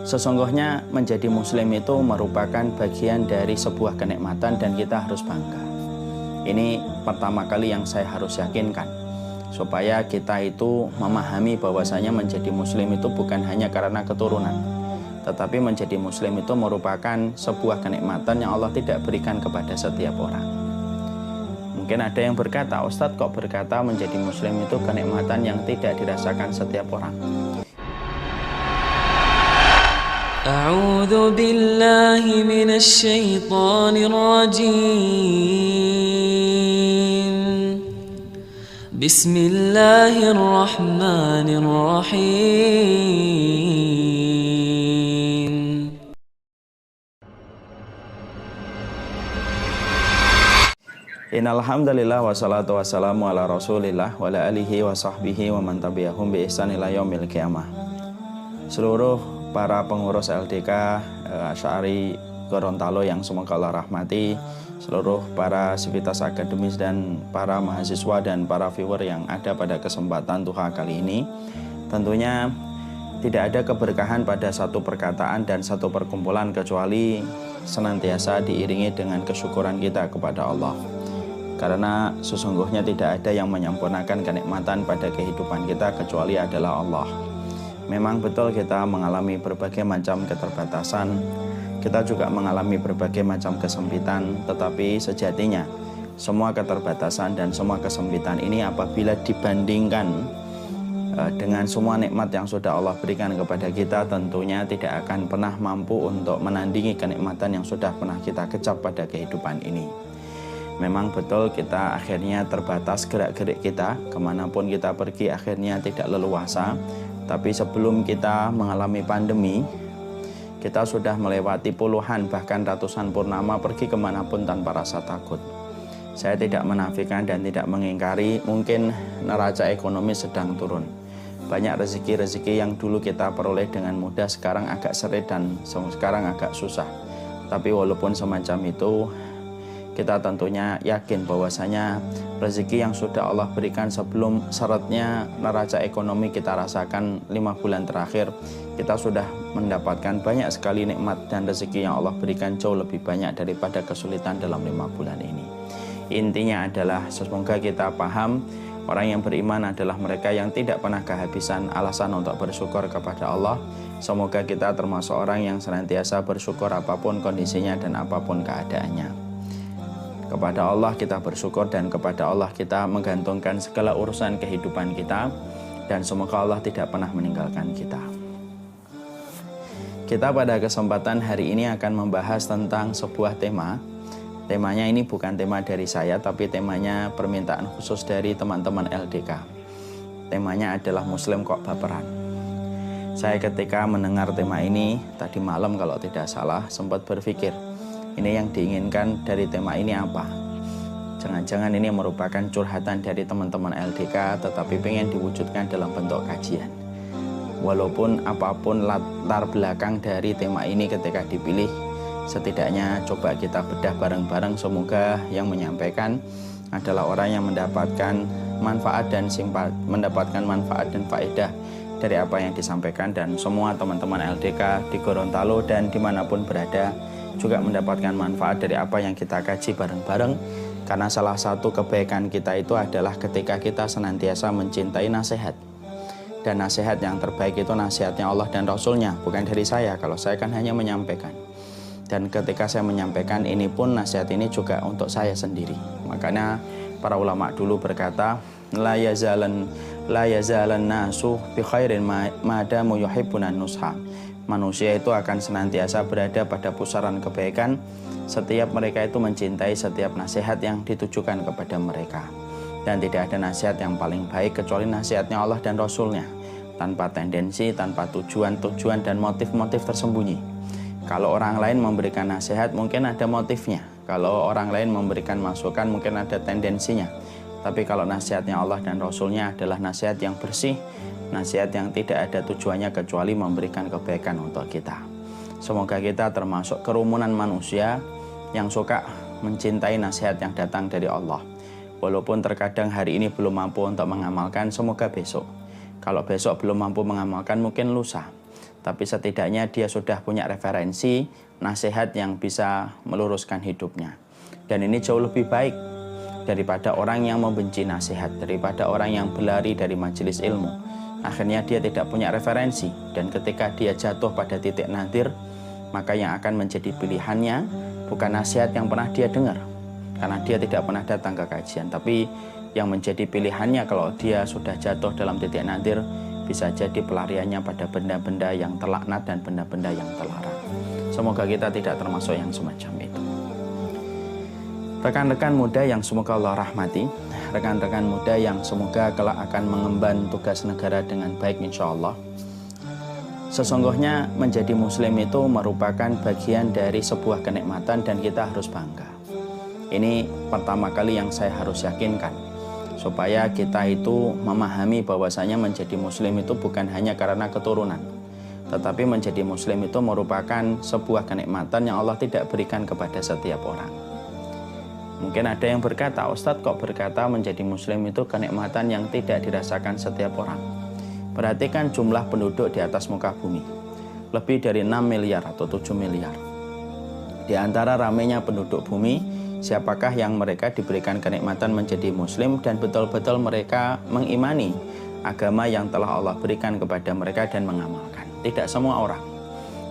Sesungguhnya menjadi muslim itu merupakan bagian dari sebuah kenikmatan dan kita harus bangga. Ini pertama kali yang saya harus yakinkan, supaya kita itu memahami bahwasanya menjadi muslim itu bukan hanya karena keturunan, tetapi menjadi muslim itu merupakan sebuah kenikmatan yang Allah tidak berikan kepada setiap orang. Mungkin ada yang berkata, Ustadz kok berkata menjadi muslim itu kenikmatan yang tidak dirasakan setiap orang? A'udzu billahi minasy syaithanir rajim. Bismillahirrahmanirrahim. Innalhamdulillah wassalatu wassalamu ala rasulillah wa ala alihi wa sahbihi wa man tabi'ahum bi ihsan ila yaumil qiyamah. Seluruh para pengurus LDK Asy'ari Gorontalo yang semoga Allah rahmati, seluruh para sivitas akademis dan para mahasiswa dan para viewer yang ada pada kesempatan Duha kali ini. Tentunya tidak ada keberkahan pada satu perkataan dan satu perkumpulan kecuali senantiasa diiringi dengan kesyukuran kita kepada Allah. Karena sesungguhnya tidak ada yang menyempurnakan kenikmatan pada kehidupan kita kecuali adalah Allah. Memang betul kita mengalami berbagai macam keterbatasan, kita juga mengalami berbagai macam kesempitan, tetapi sejatinya semua keterbatasan dan semua kesempitan ini apabila dibandingkan dengan semua nikmat yang sudah Allah berikan kepada kita, tentunya tidak akan pernah mampu untuk menandingi kenikmatan yang sudah pernah kita kecap pada kehidupan ini. Memang betul kita akhirnya terbatas gerak-gerik kita, kemanapun kita pergi akhirnya tidak leluasa. Tapi sebelum kita mengalami pandemi, kita sudah melewati puluhan bahkan ratusan purnama pergi kemanapun tanpa rasa takut. Saya tidak menafikan dan tidak mengingkari mungkin neraca ekonomi sedang turun. Banyak rezeki-rezeki yang dulu kita peroleh dengan mudah sekarang agak seret dan sekarang agak susah. Tapi walaupun semacam itu, kita tentunya yakin bahwasanya rezeki yang sudah Allah berikan sebelum syaratnya neraca ekonomi kita rasakan 5 bulan terakhir, kita sudah mendapatkan banyak sekali nikmat dan rezeki yang Allah berikan jauh lebih banyak daripada kesulitan dalam 5 bulan ini. Intinya adalah semoga kita paham, orang yang beriman adalah mereka yang tidak pernah kehabisan alasan untuk bersyukur kepada Allah. Semoga kita termasuk orang yang senantiasa bersyukur apapun kondisinya dan apapun keadaannya. Kepada Allah kita bersyukur dan kepada Allah kita menggantungkan segala urusan kehidupan kita, dan semoga Allah tidak pernah meninggalkan kita. Kita pada kesempatan hari ini akan membahas tentang sebuah tema. Temanya ini bukan tema dari saya, tapi temanya permintaan khusus dari teman-teman LDK. Temanya adalah Muslim kok baperan. Saya ketika mendengar tema ini tadi malam kalau tidak salah sempat berpikir, ini yang diinginkan dari tema ini apa? Jangan-jangan ini merupakan curhatan dari teman-teman LDK, tetapi pengen diwujudkan dalam bentuk kajian. Walaupun apapun latar belakang dari tema ini ketika dipilih, setidaknya coba kita bedah bareng-bareng. Semoga yang menyampaikan adalah orang yang mendapatkan manfaat dan faedah dari apa yang disampaikan, dan semua teman-teman LDK di Gorontalo dan dimanapun berada juga mendapatkan manfaat dari apa yang kita kaji bareng-bareng. Karena salah satu kebaikan kita itu adalah ketika kita senantiasa mencintai nasihat. Dan nasihat yang terbaik itu nasihatnya Allah dan Rasulnya, bukan dari saya. Kalau saya kan hanya menyampaikan. Dan ketika saya menyampaikan ini pun nasihat ini juga untuk saya sendiri. Makanya para ulama dulu berkata, la yazalan nasu bi khairin ma damu yuhibbuna nusha. Manusia itu akan senantiasa berada pada pusaran kebaikan setiap mereka itu mencintai setiap nasihat yang ditujukan kepada mereka. Dan tidak ada nasihat yang paling baik kecuali nasihatnya Allah dan Rasulnya, tanpa tendensi, tanpa tujuan dan motif-motif tersembunyi. Kalau orang lain memberikan nasihat mungkin ada motifnya, kalau orang lain memberikan masukan mungkin ada tendensinya. Tapi kalau nasihatnya Allah dan Rasulnya adalah nasihat yang bersih, nasihat yang tidak ada tujuannya kecuali memberikan kebaikan untuk kita. Semoga kita termasuk kerumunan manusia yang suka mencintai nasihat yang datang dari Allah. Walaupun terkadang hari ini belum mampu untuk mengamalkan, semoga besok. Kalau besok belum mampu mengamalkan, mungkin lusa. tapi setidaknya dia sudah punya referensi nasihat yang bisa meluruskan hidupnya. Dan ini jauh lebih baik daripada orang yang membenci nasihat, daripada orang yang berlari dari majelis ilmu. Akhirnya dia tidak punya referensi, dan ketika dia jatuh pada titik nadir, maka yang akan menjadi pilihannya bukan nasihat yang pernah dia dengar, karena dia tidak pernah datang ke kajian. Tapi yang menjadi pilihannya kalau dia sudah jatuh dalam titik nadir, bisa jadi pelariannya pada benda-benda yang terlaknat dan benda-benda yang terlarang. Semoga kita tidak termasuk yang semacam itu. Rekan-rekan muda yang semoga Allah rahmati, rekan-rekan muda yang semoga kelak akan mengemban tugas negara dengan baik insya Allah. Sesungguhnya menjadi muslim itu merupakan bagian dari sebuah kenikmatan dan kita harus bangga. Ini pertama kali yang saya harus yakinkan, supaya kita itu memahami bahwasanya menjadi muslim itu bukan hanya karena keturunan, tetapi menjadi muslim itu merupakan sebuah kenikmatan yang Allah tidak berikan kepada setiap orang. Mungkin ada yang berkata, Ustadz kok berkata menjadi muslim itu kenikmatan yang tidak dirasakan setiap orang. Perhatikan jumlah penduduk di atas muka bumi, lebih dari 6 miliar atau 7 miliar. Di antara ramainya penduduk bumi, siapakah yang mereka diberikan kenikmatan menjadi muslim dan betul-betul mereka mengimani agama yang telah Allah berikan kepada mereka dan mengamalkan? Tidak semua orang.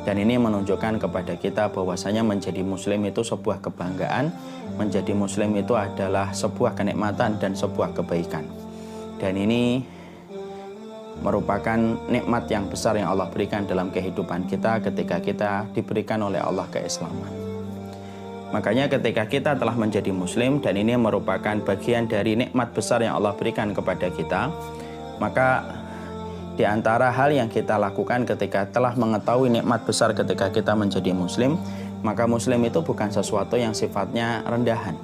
Dan ini menunjukkan kepada kita bahwasanya menjadi muslim itu sebuah kebanggaan, menjadi muslim itu adalah sebuah kenikmatan dan sebuah kebaikan. Dan ini merupakan nikmat yang besar yang Allah berikan dalam kehidupan kita ketika kita diberikan oleh Allah keislaman. Makanya ketika kita telah menjadi muslim dan ini merupakan bagian dari nikmat besar yang Allah berikan kepada kita, maka di antara hal yang kita lakukan ketika telah mengetahui nikmat besar ketika kita menjadi muslim, maka muslim itu bukan sesuatu yang sifatnya rendahan.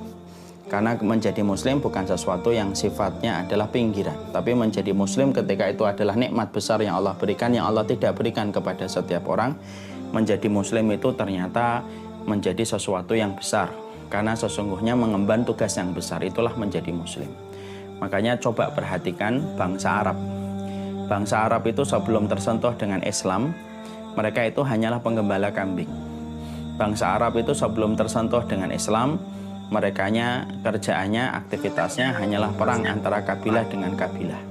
Karena menjadi muslim bukan sesuatu yang sifatnya adalah pinggiran, tapi menjadi muslim ketika itu adalah nikmat besar yang Allah berikan, yang Allah tidak berikan kepada setiap orang. Menjadi muslim itu ternyata menjadi sesuatu yang besar, karena sesungguhnya mengemban tugas yang besar, itulah menjadi muslim. Makanya coba perhatikan bangsa Arab. Bangsa Arab itu sebelum tersentuh dengan Islam, mereka itu hanyalah penggembala kambing. Bangsa Arab itu sebelum tersentuh dengan Islam, merekanya, kerjaannya, aktivitasnya hanyalah perang antara kabilah dengan kabilah.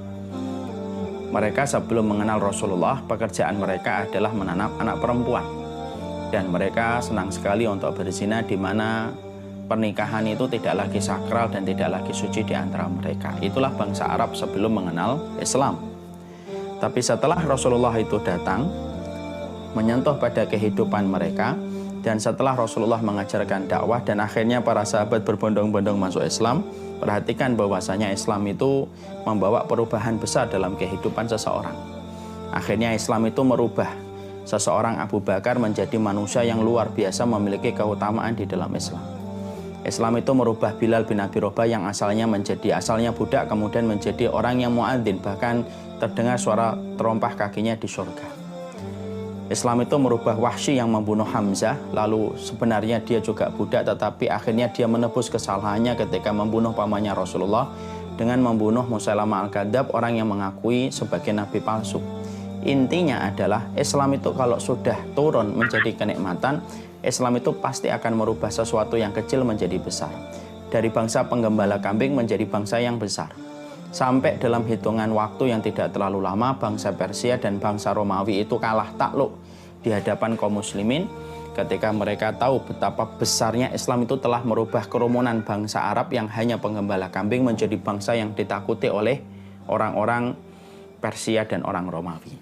Mereka sebelum mengenal Rasulullah, pekerjaan mereka adalah menanam anak perempuan. Dan mereka senang sekali untuk berzina, di mana pernikahan itu tidak lagi sakral dan tidak lagi suci di antara mereka. Itulah bangsa Arab sebelum mengenal Islam. Tapi setelah Rasulullah itu datang, menyentuh pada kehidupan mereka, dan setelah Rasulullah mengajarkan dakwah dan akhirnya para sahabat berbondong-bondong masuk Islam, perhatikan bahwasanya Islam itu membawa perubahan besar dalam kehidupan seseorang. Akhirnya Islam itu merubah seseorang Abu Bakar menjadi manusia yang luar biasa memiliki keutamaan di dalam Islam. Islam itu merubah Bilal bin Abi Robah yang asalnya budak, kemudian menjadi orang yang muadzin, bahkan terdengar suara terompah kakinya di surga. Islam itu merubah Wahsy yang membunuh Hamzah, lalu sebenarnya dia juga budak, tetapi akhirnya dia menebus kesalahannya ketika membunuh pamannya Rasulullah dengan membunuh Musailamah Al-Kadzab, orang yang mengakui sebagai nabi palsu. Intinya adalah Islam itu kalau sudah turun menjadi kenikmatan, Islam itu pasti akan merubah sesuatu yang kecil menjadi besar. Dari bangsa penggembala kambing menjadi bangsa yang besar. Sampai dalam hitungan waktu yang tidak terlalu lama, bangsa Persia dan bangsa Romawi itu kalah takluk di hadapan kaum muslimin ketika mereka tahu betapa besarnya Islam itu telah merubah kerumunan bangsa Arab yang hanya penggembala kambing menjadi bangsa yang ditakuti oleh orang-orang Persia dan orang Romawi.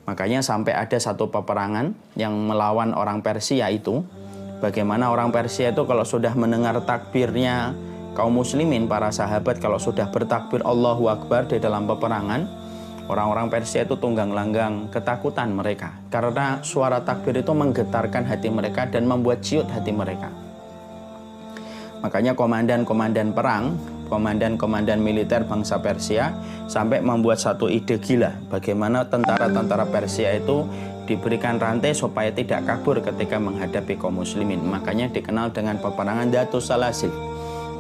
Makanya sampai ada satu peperangan yang melawan orang Persia itu, bagaimana orang Persia itu kalau sudah mendengar takbirnya kaum muslimin, para sahabat kalau sudah bertakbir Allahu Akbar di dalam peperangan, orang-orang Persia itu tunggang langgang ketakutan mereka, karena suara takbir itu menggetarkan hati mereka dan membuat ciut hati mereka. Makanya komandan-komandan perang, komandan-komandan militer bangsa Persia sampai membuat satu ide gila, bagaimana tentara-tentara Persia itu diberikan rantai supaya tidak kabur ketika menghadapi kaum muslimin. Makanya dikenal dengan peperangan Dhatus Salasil,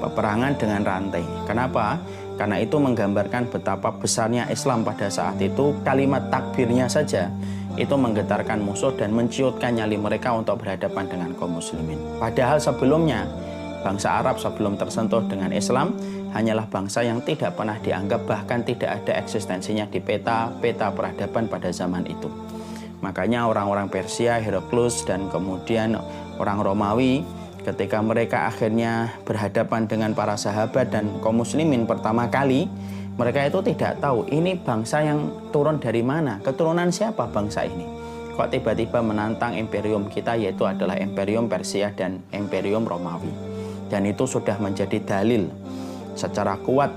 peperangan dengan rantai. Kenapa? Karena itu menggambarkan betapa besarnya Islam pada saat itu. Kalimat takbirnya saja itu menggetarkan musuh dan menciutkan nyali mereka untuk berhadapan dengan kaum muslimin. Padahal sebelumnya bangsa Arab sebelum tersentuh dengan Islam hanyalah bangsa yang tidak pernah dianggap, bahkan tidak ada eksistensinya di peta peradaban pada zaman itu. Makanya orang-orang Persia, Heraklius, dan kemudian orang Romawi ketika mereka akhirnya berhadapan dengan para sahabat dan kaum muslimin pertama kali, mereka itu tidak tahu ini bangsa yang turun dari mana, keturunan siapa bangsa ini. Kok tiba-tiba menantang imperium kita, yaitu adalah imperium Persia dan imperium Romawi. Dan itu sudah menjadi dalil secara kuat,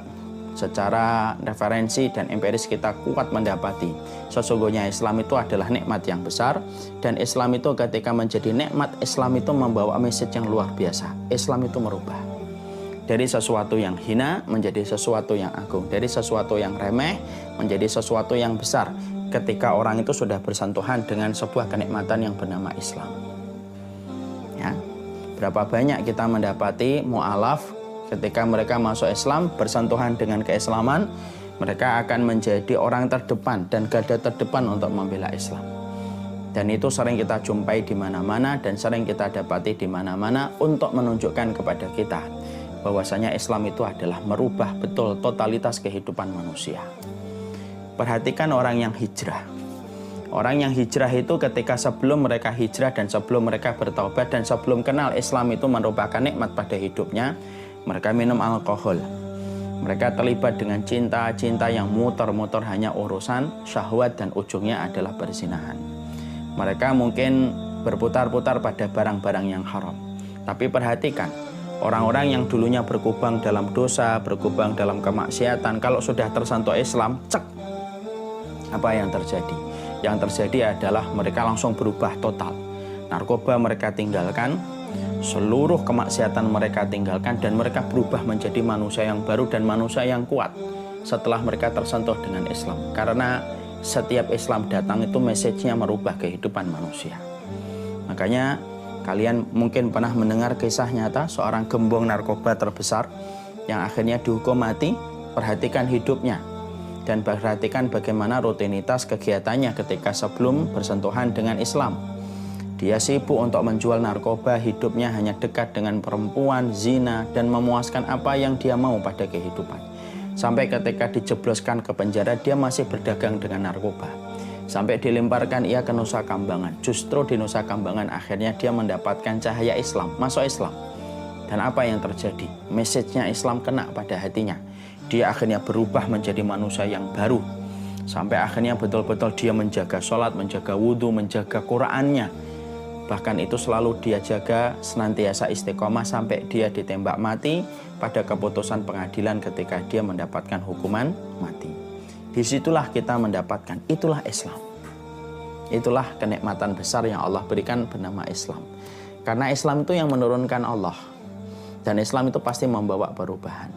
secara referensi dan empiris kita kuat mendapati sesungguhnya Islam itu adalah nikmat yang besar, dan Islam itu ketika menjadi nikmat, Islam itu membawa message yang luar biasa. Islam itu merubah dari sesuatu yang hina menjadi sesuatu yang agung, dari sesuatu yang remeh menjadi sesuatu yang besar ketika orang itu sudah bersentuhan dengan sebuah kenikmatan yang bernama Islam. Ya, berapa banyak kita mendapati mu'alaf ketika mereka masuk Islam, bersentuhan dengan keislaman, mereka akan menjadi orang terdepan dan garda terdepan untuk membela Islam. Dan itu sering kita jumpai di mana-mana dan sering kita dapati di mana-mana untuk menunjukkan kepada kita bahwasanya Islam itu adalah merubah betul totalitas kehidupan manusia. Perhatikan orang yang hijrah. Orang yang hijrah itu ketika sebelum mereka hijrah dan sebelum mereka bertaubat dan sebelum kenal Islam itu merupakan nikmat pada hidupnya, mereka minum alkohol. Mereka terlibat dengan cinta yang muter-muter hanya urusan syahwat dan ujungnya adalah perzinahan. Mereka mungkin berputar-putar pada barang-barang yang haram. Tapi perhatikan, orang-orang yang dulunya berkubang dalam dosa, berkubang dalam kemaksiatan, kalau sudah tersentuh Islam, cek, apa yang terjadi? Yang terjadi adalah mereka langsung berubah total. Narkoba mereka tinggalkan, seluruh kemaksiatan mereka tinggalkan, dan mereka berubah menjadi manusia yang baru dan manusia yang kuat setelah mereka tersentuh dengan Islam. Karena setiap Islam datang itu message-nya merubah kehidupan manusia. Makanya kalian mungkin pernah mendengar kisah nyata seorang gembong narkoba terbesar yang akhirnya dihukum mati. Perhatikan hidupnya dan perhatikan bagaimana rutinitas kegiatannya ketika sebelum bersentuhan dengan Islam. Dia sibuk untuk menjual narkoba, hidupnya hanya dekat dengan perempuan, zina, dan memuaskan apa yang dia mau pada kehidupan. Sampai ketika dijebloskan ke penjara, dia masih berdagang dengan narkoba. Sampai dilemparkan ia ke Nusa Kambangan. Justru di Nusa Kambangan akhirnya dia mendapatkan cahaya Islam, masuk Islam. Dan apa yang terjadi? Message-nya Islam kena pada hatinya. Dia akhirnya berubah menjadi manusia yang baru. Sampai akhirnya betul-betul dia menjaga sholat, menjaga wudhu, menjaga Qur'annya. Bahkan itu selalu dia jaga, senantiasa istiqomah sampai dia ditembak mati pada keputusan pengadilan ketika dia mendapatkan hukuman mati. Disitulah kita mendapatkan, itulah Islam. Itulah kenikmatan besar yang Allah berikan bernama Islam. Karena Islam itu yang menurunkan Allah. Dan Islam itu pasti membawa perubahan.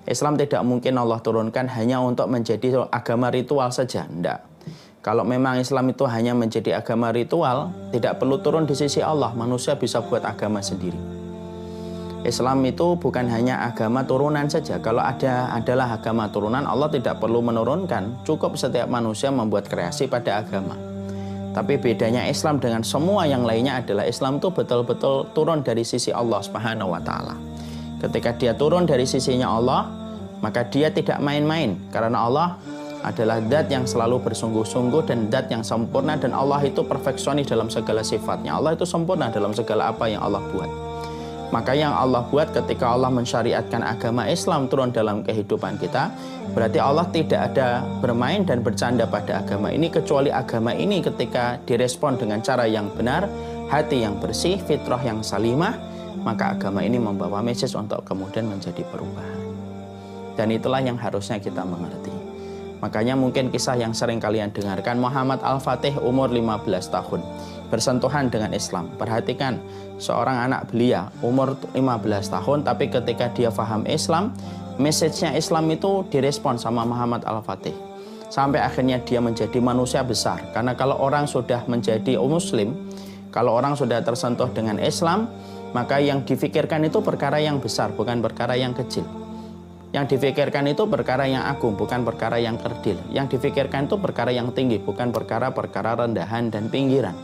Islam tidak mungkin Allah turunkan hanya untuk menjadi agama ritual saja, enggak. Kalau memang Islam itu hanya menjadi agama ritual, tidak perlu turun di sisi Allah, manusia bisa buat agama sendiri. Islam itu bukan hanya agama turunan saja. Kalau adalah agama turunan, Allah tidak perlu menurunkan, cukup setiap manusia membuat kreasi pada agama. Tapi bedanya Islam dengan semua yang lainnya adalah Islam itu betul-betul turun dari sisi Allah Subhanahu wa Ta'ala. Ketika dia turun dari sisinya Allah, maka dia tidak main-main, karena Allah adalah zat yang selalu bersungguh-sungguh dan zat yang sempurna, dan Allah itu perfeksionis dalam segala sifatnya. Allah itu sempurna dalam segala apa yang Allah buat. Maka yang Allah buat ketika Allah mensyariatkan agama Islam turun dalam kehidupan kita, berarti Allah tidak ada bermain dan bercanda pada agama ini, kecuali agama ini ketika direspon dengan cara yang benar, hati yang bersih, fitrah yang salimah, maka agama ini membawa message untuk kemudian menjadi perubahan. Dan itulah yang harusnya kita mengerti. Makanya mungkin kisah yang sering kalian dengarkan, Muhammad Al-Fatih umur 15 tahun bersentuhan dengan Islam. Perhatikan, seorang anak belia umur 15 tahun, tapi ketika dia faham Islam, message-nya Islam itu direspon sama Muhammad Al-Fatih. Sampai akhirnya dia menjadi manusia besar. Karena kalau orang sudah menjadi muslim, kalau orang sudah tersentuh dengan Islam, maka yang difikirkan itu perkara yang besar, bukan perkara yang kecil. Yang difikirkan itu perkara yang agung, bukan perkara yang kerdil. Yang difikirkan itu perkara yang tinggi, bukan perkara-perkara rendahan dan pinggiran.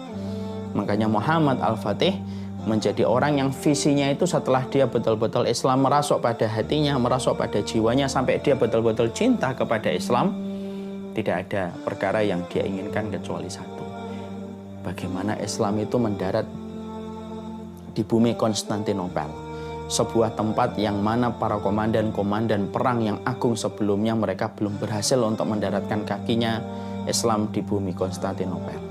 Makanya Muhammad Al-Fatih menjadi orang yang visinya itu setelah dia betul-betul Islam merasuk pada hatinya, merasuk pada jiwanya, sampai dia betul-betul cinta kepada Islam. Tidak ada perkara yang dia inginkan kecuali satu: bagaimana Islam itu mendarat di bumi Konstantinopel, sebuah tempat yang mana para komandan-komandan perang yang agung sebelumnya mereka belum berhasil untuk mendaratkan kakinya Islam di bumi Konstantinopel.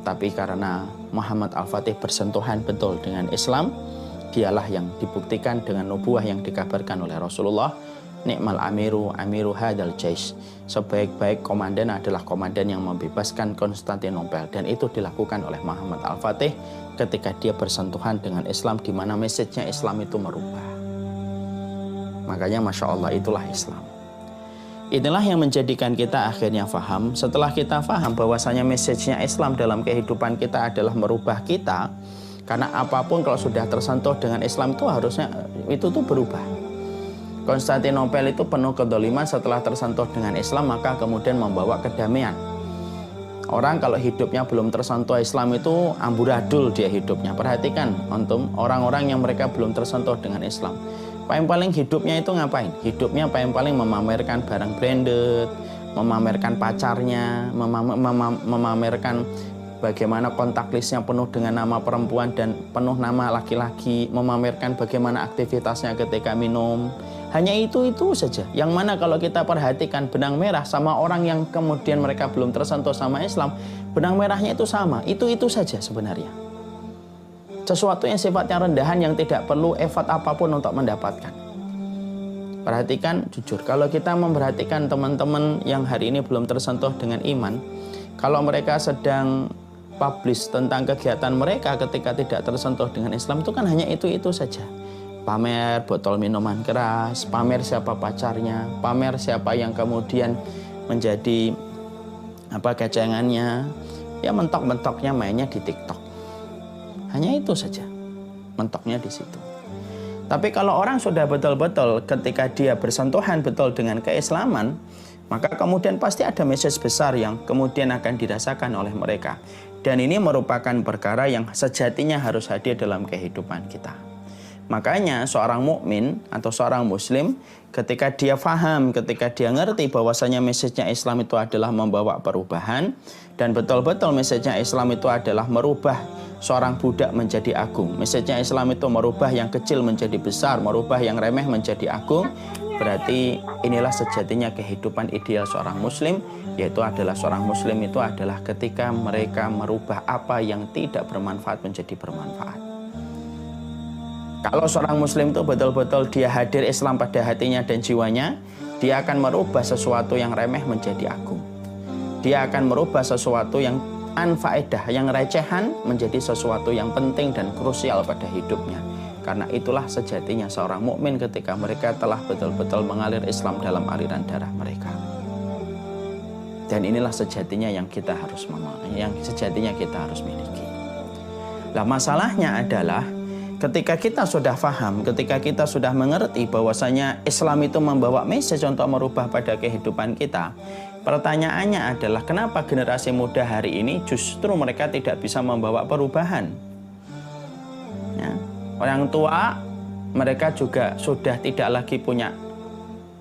Tapi karena Muhammad Al-Fatih bersentuhan betul dengan Islam, dialah yang dibuktikan dengan nubuah yang dikabarkan oleh Rasulullah, ni'mal amiru hadal jais. Sebaik-baik komandan adalah komandan yang membebaskan Konstantinopel, dan itu dilakukan oleh Muhammad Al-Fatih ketika dia bersentuhan dengan Islam, di mana message-nya Islam itu merubah. Makanya Masya Allah, itulah Islam. Inilah yang menjadikan kita akhirnya faham. Setelah kita faham bahwasanya message-nya Islam dalam kehidupan kita adalah merubah kita, karena apapun kalau sudah tersentuh dengan Islam itu harusnya itu tuh berubah. Konstantinopel itu penuh kedzaliman, setelah tersentuh dengan Islam maka kemudian membawa kedamaian. Orang kalau hidupnya belum tersentuh Islam itu amburadul dia hidupnya. Perhatikan antum, orang-orang yang mereka belum tersentuh dengan Islam, paling hidupnya itu ngapain? Hidupnya paling memamerkan barang branded, memamerkan pacarnya, memamerkan bagaimana kontak listnya penuh dengan nama perempuan dan penuh nama laki-laki, memamerkan bagaimana aktivitasnya ketika minum. Hanya itu saja. Yang mana kalau kita perhatikan benang merah sama orang yang kemudian mereka belum tersentuh sama Islam, benang merahnya itu sama. Itu saja sebenarnya. Sesuatu yang sifatnya rendahan yang tidak perlu effort apapun untuk mendapatkan. Perhatikan jujur, kalau kita memperhatikan teman-teman yang hari ini belum tersentuh dengan iman, kalau mereka sedang publish tentang kegiatan mereka ketika tidak tersentuh dengan Islam, itu kan hanya itu saja. Pamer botol minuman keras, pamer siapa pacarnya, pamer siapa yang kemudian menjadi kecengannya. Ya mentok-mentoknya mainnya di TikTok. Hanya itu saja, mentoknya di situ. Tapi kalau orang sudah betul-betul ketika dia bersentuhan betul dengan keislaman, maka kemudian pasti ada message besar yang kemudian akan dirasakan oleh mereka. Dan ini merupakan perkara yang sejatinya harus hadir dalam kehidupan kita. Makanya seorang mukmin atau seorang muslim ketika dia faham, ketika dia ngerti bahwasanya message-nya Islam itu adalah membawa perubahan, dan betul-betul message-nya Islam itu adalah merubah seorang budak menjadi agung. Message-nya Islam itu merubah yang kecil menjadi besar, merubah yang remeh menjadi agung. Berarti inilah sejatinya kehidupan ideal seorang muslim, yaitu adalah seorang muslim itu adalah ketika mereka merubah apa yang tidak bermanfaat menjadi bermanfaat. Kalau seorang muslim itu betul-betul dia hadir Islam pada hatinya dan jiwanya, dia akan merubah sesuatu yang remeh menjadi agung. Dia akan merubah sesuatu yang anfaedah, yang recehan menjadi sesuatu yang penting dan krusial pada hidupnya. Karena itulah sejatinya seorang mukmin ketika mereka telah betul-betul mengalir Islam dalam aliran darah mereka. Dan inilah sejatinya yang kita harus miliki. Lah masalahnya adalah ketika kita sudah faham, ketika kita sudah mengerti bahwasanya Islam itu membawa message untuk merubah pada kehidupan kita, pertanyaannya adalah kenapa generasi muda hari ini justru mereka tidak bisa membawa perubahan? Ya. Orang tua mereka juga sudah tidak lagi punya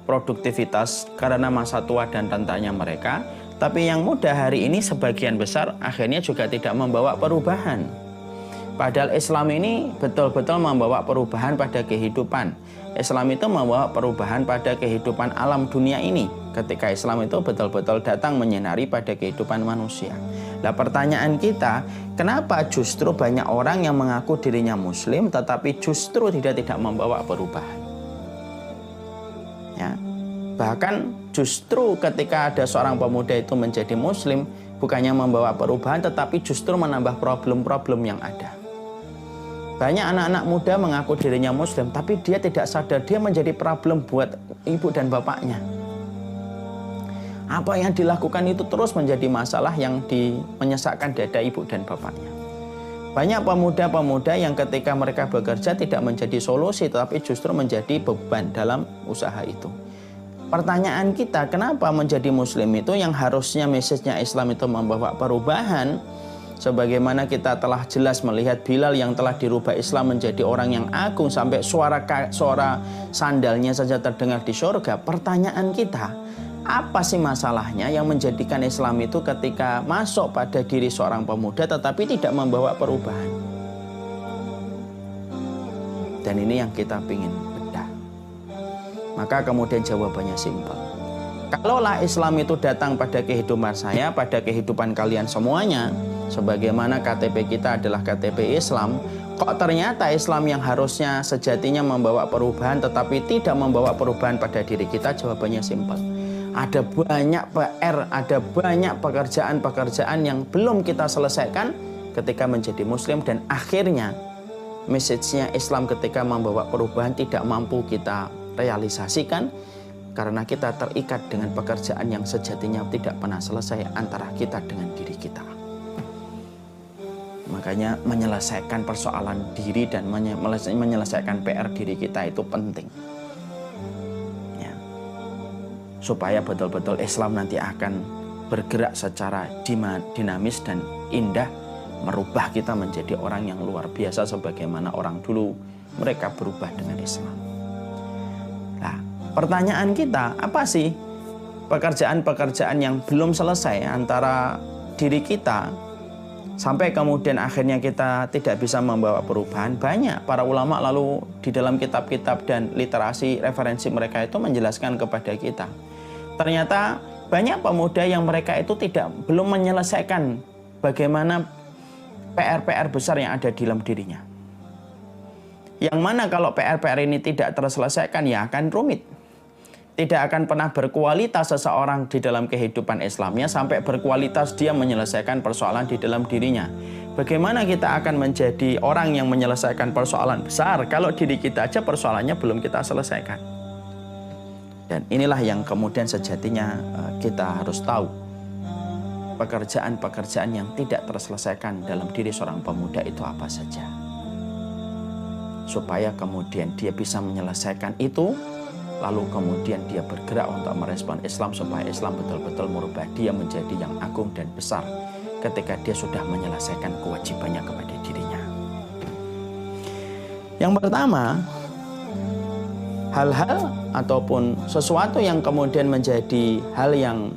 produktivitas karena masa tua dan rentanya mereka. Tapi yang muda hari ini sebagian besar akhirnya juga tidak membawa perubahan. Padahal Islam ini betul-betul membawa perubahan pada kehidupan. Islam itu membawa perubahan pada kehidupan alam dunia ini. Ketika Islam itu betul-betul datang menyinari pada kehidupan manusia. Nah pertanyaan kita, kenapa justru banyak orang yang mengaku dirinya muslim tetapi justru tidak membawa perubahan? Ya. Bahkan justru ketika ada seorang pemuda itu menjadi muslim, bukannya membawa perubahan tetapi justru menambah problem-problem yang ada. Banyak anak-anak muda mengaku dirinya muslim tapi dia tidak sadar dia menjadi problem buat ibu dan bapaknya. Apa yang dilakukan itu terus menjadi masalah yang menyesakkan dada ibu dan bapaknya. Banyak pemuda-pemuda yang ketika mereka bekerja tidak menjadi solusi, tetapi justru menjadi beban dalam usaha itu. Pertanyaan kita, kenapa menjadi muslim itu yang harusnya message-nya Islam itu membawa perubahan, sebagaimana kita telah jelas melihat Bilal yang telah dirubah Islam menjadi orang yang agung sampai suara sandalnya saja terdengar di surga. Pertanyaan kita, apa sih masalahnya yang menjadikan Islam itu ketika masuk pada diri seorang pemuda tetapi tidak membawa perubahan? Dan ini yang kita ingin bedah. Maka kemudian jawabannya simpel. Kalaulah Islam itu datang pada kehidupan saya, pada kehidupan kalian semuanya, sebagaimana KTP kita adalah KTP Islam, kok ternyata Islam yang harusnya sejatinya membawa perubahan tetapi tidak membawa perubahan pada diri kita? Jawabannya simpel. Ada banyak PR, ada banyak pekerjaan-pekerjaan yang belum kita selesaikan ketika menjadi muslim, dan akhirnya message-nya Islam ketika membawa perubahan tidak mampu kita realisasikan karena kita terikat dengan pekerjaan yang sejatinya tidak pernah selesai antara kita dengan diri kita. Makanya menyelesaikan persoalan diri dan menyelesaikan PR diri kita itu penting. Supaya betul-betul Islam nanti akan bergerak secara dinamis dan indah, merubah kita menjadi orang yang luar biasa sebagaimana orang dulu mereka berubah dengan Islam. Nah, pertanyaan kita, apa sih pekerjaan-pekerjaan yang belum selesai antara diri kita sampai kemudian akhirnya kita tidak bisa membawa perubahan? Belum para ulama lalu di dalam kitab-kitab dan literasi referensi mereka itu menjelaskan kepada kita. Ternyata banyak pemuda yang mereka itu belum menyelesaikan bagaimana PR-PR besar yang ada di dalam dirinya. Yang mana kalau PR-PR ini tidak terselesaikan ya akan rumit. Tidak akan pernah berkualitas seseorang di dalam kehidupan Islamnya sampai berkualitas dia menyelesaikan persoalan di dalam dirinya. Bagaimana kita akan menjadi orang yang menyelesaikan persoalan besar kalau diri kita aja persoalannya belum kita selesaikan? Dan inilah yang kemudian sejatinya kita harus tahu. Pekerjaan-pekerjaan yang tidak terselesaikan dalam diri seorang pemuda itu apa saja. Supaya kemudian dia bisa menyelesaikan itu, lalu kemudian dia bergerak untuk merespon Islam supaya Islam betul-betul merubah dia menjadi yang agung dan besar ketika dia sudah menyelesaikan kewajibannya kepada dirinya. Yang pertama, hal-hal ataupun sesuatu yang kemudian menjadi hal yang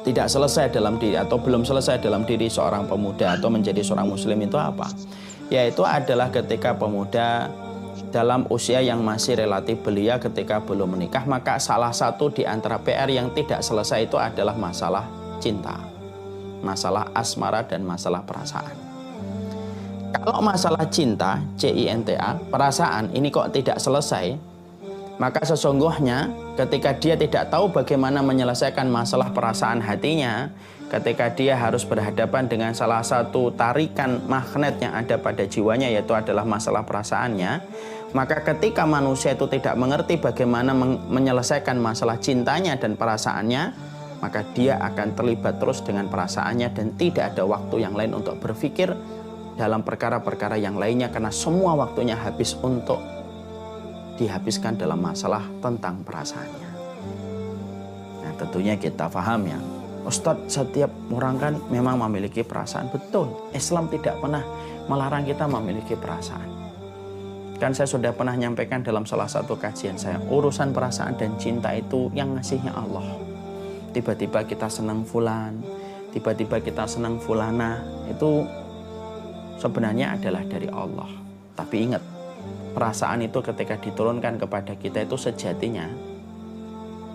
tidak selesai dalam diri atau belum selesai dalam diri seorang pemuda atau menjadi seorang muslim itu apa? Yaitu adalah ketika pemuda dalam usia yang masih relatif belia ketika belum menikah, maka salah satu di antara PR yang tidak selesai itu adalah masalah cinta, masalah asmara dan masalah perasaan. Kalau masalah cinta, cinta, perasaan ini kok tidak selesai, maka sesungguhnya ketika dia tidak tahu bagaimana menyelesaikan masalah perasaan hatinya, ketika dia harus berhadapan dengan salah satu tarikan magnet yang ada pada jiwanya, yaitu adalah masalah perasaannya, maka ketika manusia itu tidak mengerti bagaimana menyelesaikan masalah cintanya dan perasaannya, maka dia akan terlibat terus dengan perasaannya dan tidak ada waktu yang lain untuk berpikir dalam perkara-perkara yang lainnya karena semua waktunya habis untuk dihabiskan dalam masalah tentang perasaannya. Nah, tentunya kita paham ya, Ustadz, setiap orang kan memang memiliki perasaan. Betul, Islam tidak pernah melarang kita memiliki perasaan. Kan saya sudah pernah nyampaikan dalam salah satu kajian saya, urusan perasaan dan cinta itu yang ngasihnya Allah. Tiba-tiba kita senang fulan, tiba-tiba kita senang fulana, itu sebenarnya adalah dari Allah. Tapi ingat, perasaan itu ketika diturunkan kepada kita itu sejatinya,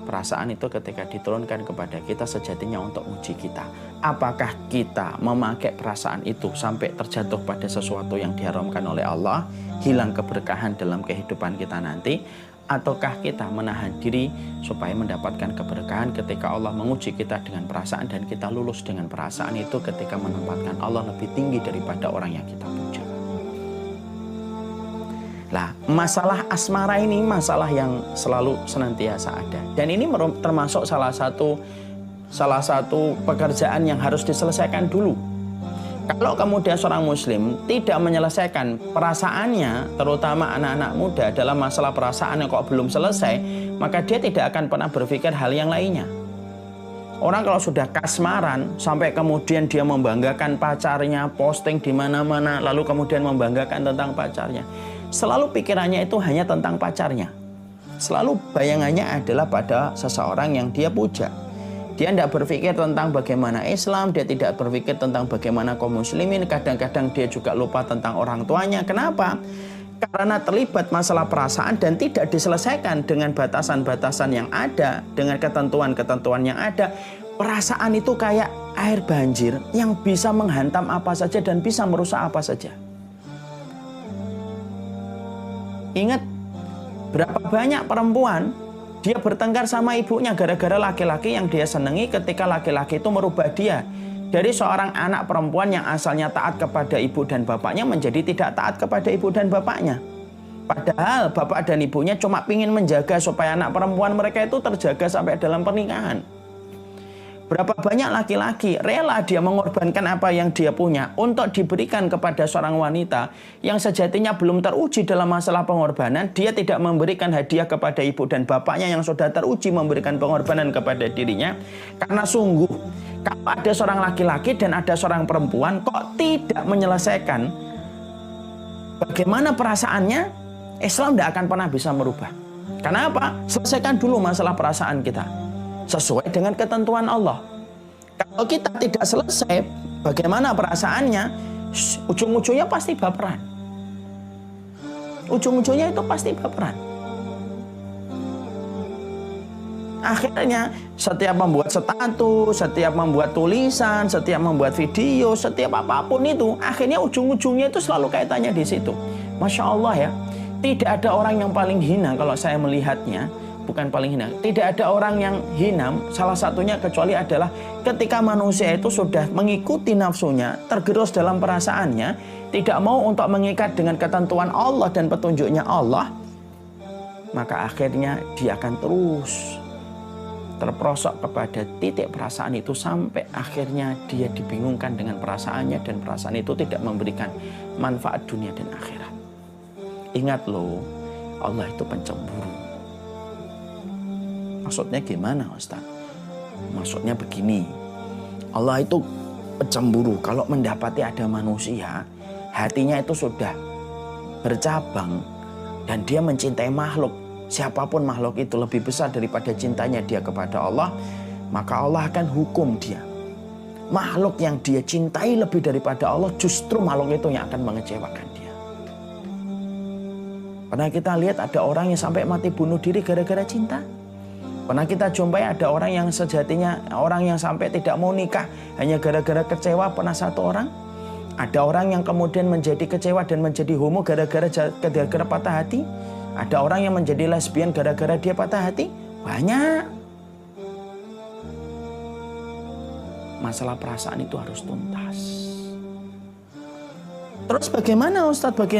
perasaan itu ketika diturunkan kepada kita sejatinya untuk uji kita. Apakah kita memakai perasaan itu sampai terjatuh pada sesuatu yang diharamkan oleh Allah, hilang keberkahan dalam kehidupan kita nanti, ataukah kita menahan diri supaya mendapatkan keberkahan ketika Allah menguji kita dengan perasaan dan kita lulus dengan perasaan itu ketika menempatkan Allah lebih tinggi daripada orang yang kita puja. Nah, masalah asmara ini masalah yang selalu senantiasa ada. Dan ini termasuk salah satu pekerjaan yang harus diselesaikan dulu. Kalau kemudian seorang muslim tidak menyelesaikan perasaannya, terutama anak-anak muda dalam masalah perasaan yang kok belum selesai, maka dia tidak akan pernah berpikir hal yang lainnya. Orang kalau sudah kasmaran sampai kemudian dia membanggakan pacarnya, posting di mana-mana, lalu kemudian membanggakan tentang pacarnya, selalu pikirannya itu hanya tentang pacarnya. Selalu bayangannya adalah pada seseorang yang dia puja. Dia tidak berpikir tentang bagaimana Islam, dia tidak berpikir tentang bagaimana kaum muslimin, kadang-kadang dia juga lupa tentang orang tuanya. Kenapa? Karena terlibat masalah perasaan dan tidak diselesaikan dengan batasan-batasan yang ada, dengan ketentuan-ketentuan yang ada. Perasaan itu kayak air banjir yang bisa menghantam apa saja dan bisa merusak apa saja. Ingat, berapa banyak perempuan dia bertengkar sama ibunya gara-gara laki-laki yang dia senangi, ketika laki-laki itu merubah dia dari seorang anak perempuan yang asalnya taat kepada ibu dan bapaknya menjadi tidak taat kepada ibu dan bapaknya. Padahal bapak dan ibunya cuma ingin menjaga supaya anak perempuan mereka itu terjaga sampai dalam pernikahan. Berapa banyak laki-laki rela dia mengorbankan apa yang dia punya untuk diberikan kepada seorang wanita yang sejatinya belum teruji dalam masalah pengorbanan. Dia tidak memberikan hadiah kepada ibu dan bapaknya yang sudah teruji memberikan pengorbanan kepada dirinya. Karena sungguh, kalau ada seorang laki-laki dan ada seorang perempuan kok tidak menyelesaikan bagaimana perasaannya, Islam tidak akan pernah bisa merubah. Kenapa? Selesaikan dulu masalah perasaan kita sesuai dengan ketentuan Allah. Kalau kita tidak selesai bagaimana perasaannya, ujung-ujungnya pasti baperan. Ujung-ujungnya itu pasti baperan. Akhirnya setiap membuat status, setiap membuat tulisan, setiap membuat video, setiap apapun itu, akhirnya ujung-ujungnya itu selalu kaitannya di situ. Masya Allah ya, tidak ada orang yang paling hina kalau saya melihatnya. Bukan paling hina, tidak ada orang yang hina, salah satunya kecuali adalah ketika manusia itu sudah mengikuti nafsunya, tergerus dalam perasaannya, tidak mau untuk mengikat dengan ketentuan Allah dan petunjuknya Allah, maka akhirnya dia akan terus terperosok kepada titik perasaan itu sampai akhirnya dia dibingungkan dengan perasaannya dan perasaan itu tidak memberikan manfaat dunia dan akhirat. Ingat loh, Allah itu pencemburu. Maksudnya gimana Ustaz? Maksudnya begini, Allah itu pencemburu. Kalau mendapati ada manusia, hatinya itu sudah bercabang dan dia mencintai makhluk, siapapun makhluk itu lebih besar daripada cintanya dia kepada Allah, maka Allah akan hukum dia. Makhluk yang dia cintai lebih daripada Allah, justru makhluk itu yang akan mengecewakan dia. Pernah kita lihat ada orang yang sampai mati bunuh diri gara-gara cinta? Pernah kita jumpai ada orang yang sejatinya, orang yang sampai tidak mau nikah hanya gara-gara kecewa? Pernah satu orang? Ada orang yang kemudian menjadi kecewa dan menjadi homo gara-gara patah hati? Ada orang yang menjadi lesbian gara-gara dia patah hati? Banyak. Masalah perasaan itu harus tuntas. Terus bagaimana Ustadz?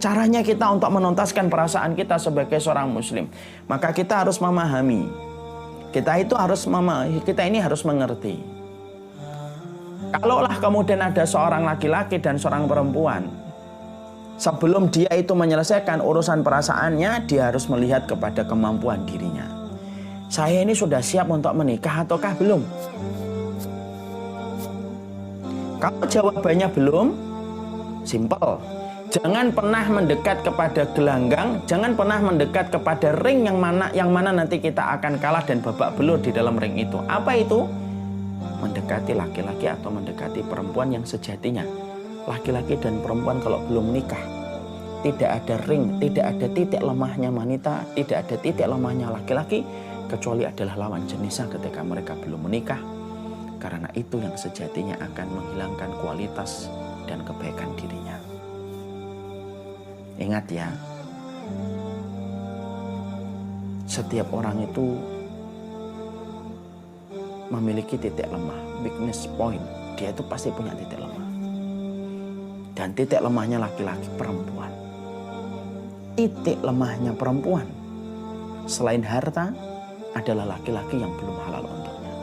Caranya kita untuk menuntaskan perasaan kita sebagai seorang muslim? Maka kita harus memahami. Kita ini harus mengerti. Kalaulah kemudian ada seorang laki-laki dan seorang perempuan, sebelum dia itu menyelesaikan urusan perasaannya, dia harus melihat kepada kemampuan dirinya. Saya ini sudah siap untuk menikah ataukah belum? Kalau jawabannya belum, simpel. Jangan pernah mendekat kepada gelanggang, jangan pernah mendekat kepada ring yang mana nanti kita akan kalah dan babak belur di dalam ring itu. Apa itu? Mendekati laki-laki atau mendekati perempuan yang sejatinya. Laki-laki dan perempuan kalau belum menikah, tidak ada ring, tidak ada titik lemahnya wanita, tidak ada titik lemahnya laki-laki, kecuali adalah lawan jenisnya ketika mereka belum menikah. Karena itu yang sejatinya akan menghilangkan kualitas dan kebaikan dirinya. Ingat ya, setiap orang itu memiliki titik lemah, weakness point. Dia itu pasti punya titik lemah. Dan titik lemahnya laki-laki, perempuan. Titik lemahnya perempuan selain harta adalah laki-laki yang belum halal untuknya.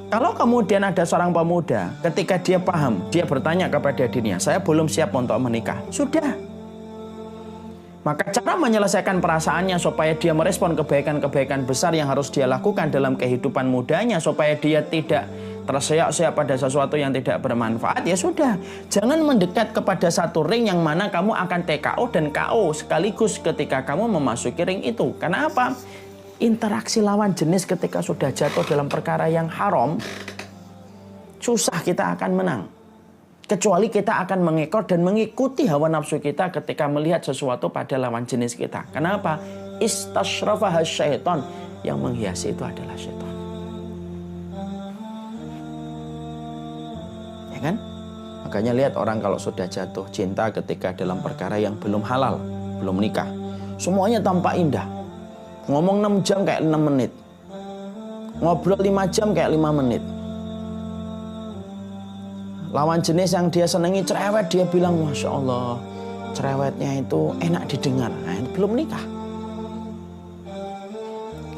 Kalau kemudian ada seorang pemuda, ketika dia paham, dia bertanya kepada dirinya, saya belum siap untuk menikah. Sudah. Maka cara menyelesaikan perasaannya supaya dia merespon kebaikan-kebaikan besar yang harus dia lakukan dalam kehidupan mudanya, supaya dia tidak terseok-seok pada sesuatu yang tidak bermanfaat, ya sudah. Jangan mendekat kepada satu ring yang mana kamu akan TKO dan KO sekaligus ketika kamu memasuki ring itu. Karena apa? Interaksi lawan jenis ketika sudah jatuh dalam perkara yang haram, susah kita akan menang. Kecuali kita akan mengekor dan mengikuti hawa nafsu kita ketika melihat sesuatu pada lawan jenis kita. Kenapa? Istashrafaha syaitan. Yang menghiasi itu adalah syaitan. Ya kan? Makanya lihat orang kalau sudah jatuh cinta ketika dalam perkara yang belum halal, belum nikah. Semuanya tampak indah. Ngomong 6 jam kayak 6 menit. Ngobrol 5 jam kayak 5 menit. Lawan jenis yang dia senangi cerewet, dia bilang, Masya Allah, cerewetnya itu enak didengar. Nah, belum nikah.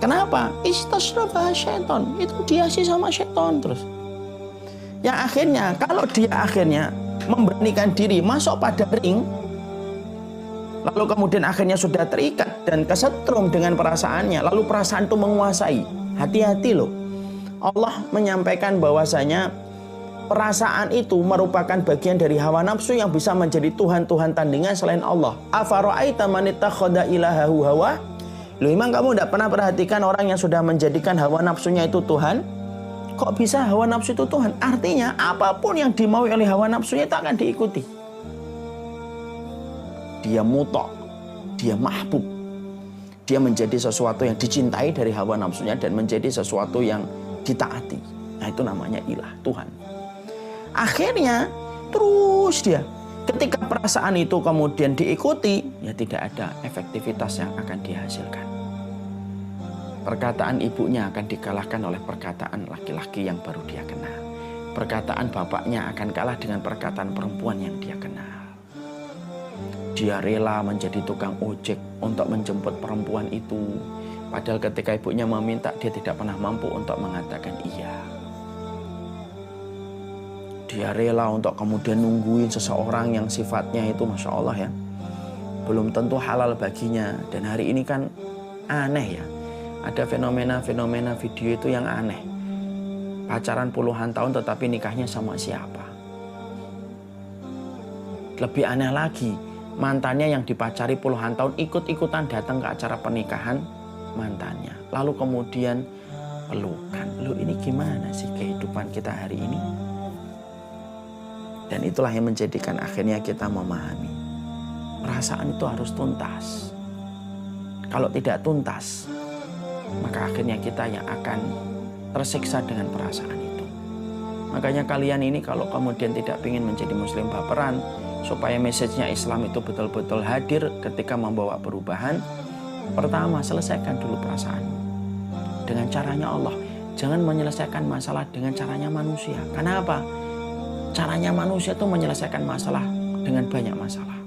Kenapa? Istasrabah syaitan. Itu dihiasi sama syaitan terus. Yang akhirnya, kalau dia akhirnya memberanikan diri masuk pada ring, lalu kemudian akhirnya sudah terikat dan kesetrum dengan perasaannya, lalu perasaan itu menguasai. Hati-hati loh. Allah menyampaikan bahwasanya perasaan itu merupakan bagian dari hawa nafsu yang bisa menjadi Tuhan-Tuhan tandingan selain Allah. Afara'aita man ittakhadha ilahahu hawa? Loh, emang kamu tidak pernah perhatikan orang yang sudah menjadikan hawa nafsunya itu Tuhan? Kok bisa hawa nafsu itu Tuhan? Artinya apapun yang dimaui oleh hawa nafsunya itu akan diikuti. Dia mutok, dia mahbub, dia menjadi sesuatu yang dicintai dari hawa nafsunya dan menjadi sesuatu yang ditaati. Nah, itu namanya ilah, Tuhan. Akhirnya terus dia, ketika perasaan itu kemudian diikuti, ya tidak ada efektivitas yang akan dihasilkan. Perkataan ibunya akan dikalahkan oleh perkataan laki-laki yang baru dia kenal. Perkataan bapaknya akan kalah dengan perkataan perempuan yang dia kenal. Dia rela menjadi tukang ojek untuk menjemput perempuan itu. Padahal ketika ibunya meminta, dia tidak pernah mampu untuk mengatakan iya. Dia rela untuk kemudian nungguin seseorang yang sifatnya itu Masya Allah ya, belum tentu halal baginya. Dan hari ini kan aneh ya, ada fenomena-fenomena video itu yang aneh. Pacaran puluhan tahun tetapi nikahnya sama siapa. Lebih aneh lagi, mantannya yang dipacari puluhan tahun ikut-ikutan datang ke acara pernikahan mantannya. Lalu kemudian pelukan. Lu ini gimana sih kehidupan kita hari ini? Dan itulah yang menjadikan akhirnya kita memahami. Perasaan itu harus tuntas. Kalau tidak tuntas, maka akhirnya kita yang akan tersiksa dengan perasaan itu. Makanya kalian ini kalau kemudian tidak ingin menjadi muslim baperan, supaya message-nya Islam itu betul-betul hadir ketika membawa perubahan, pertama selesaikan dulu perasaanmu dengan caranya Allah. Jangan menyelesaikan masalah dengan caranya manusia. Karena apa? Caranya manusia itu menyelesaikan masalah dengan banyak masalah.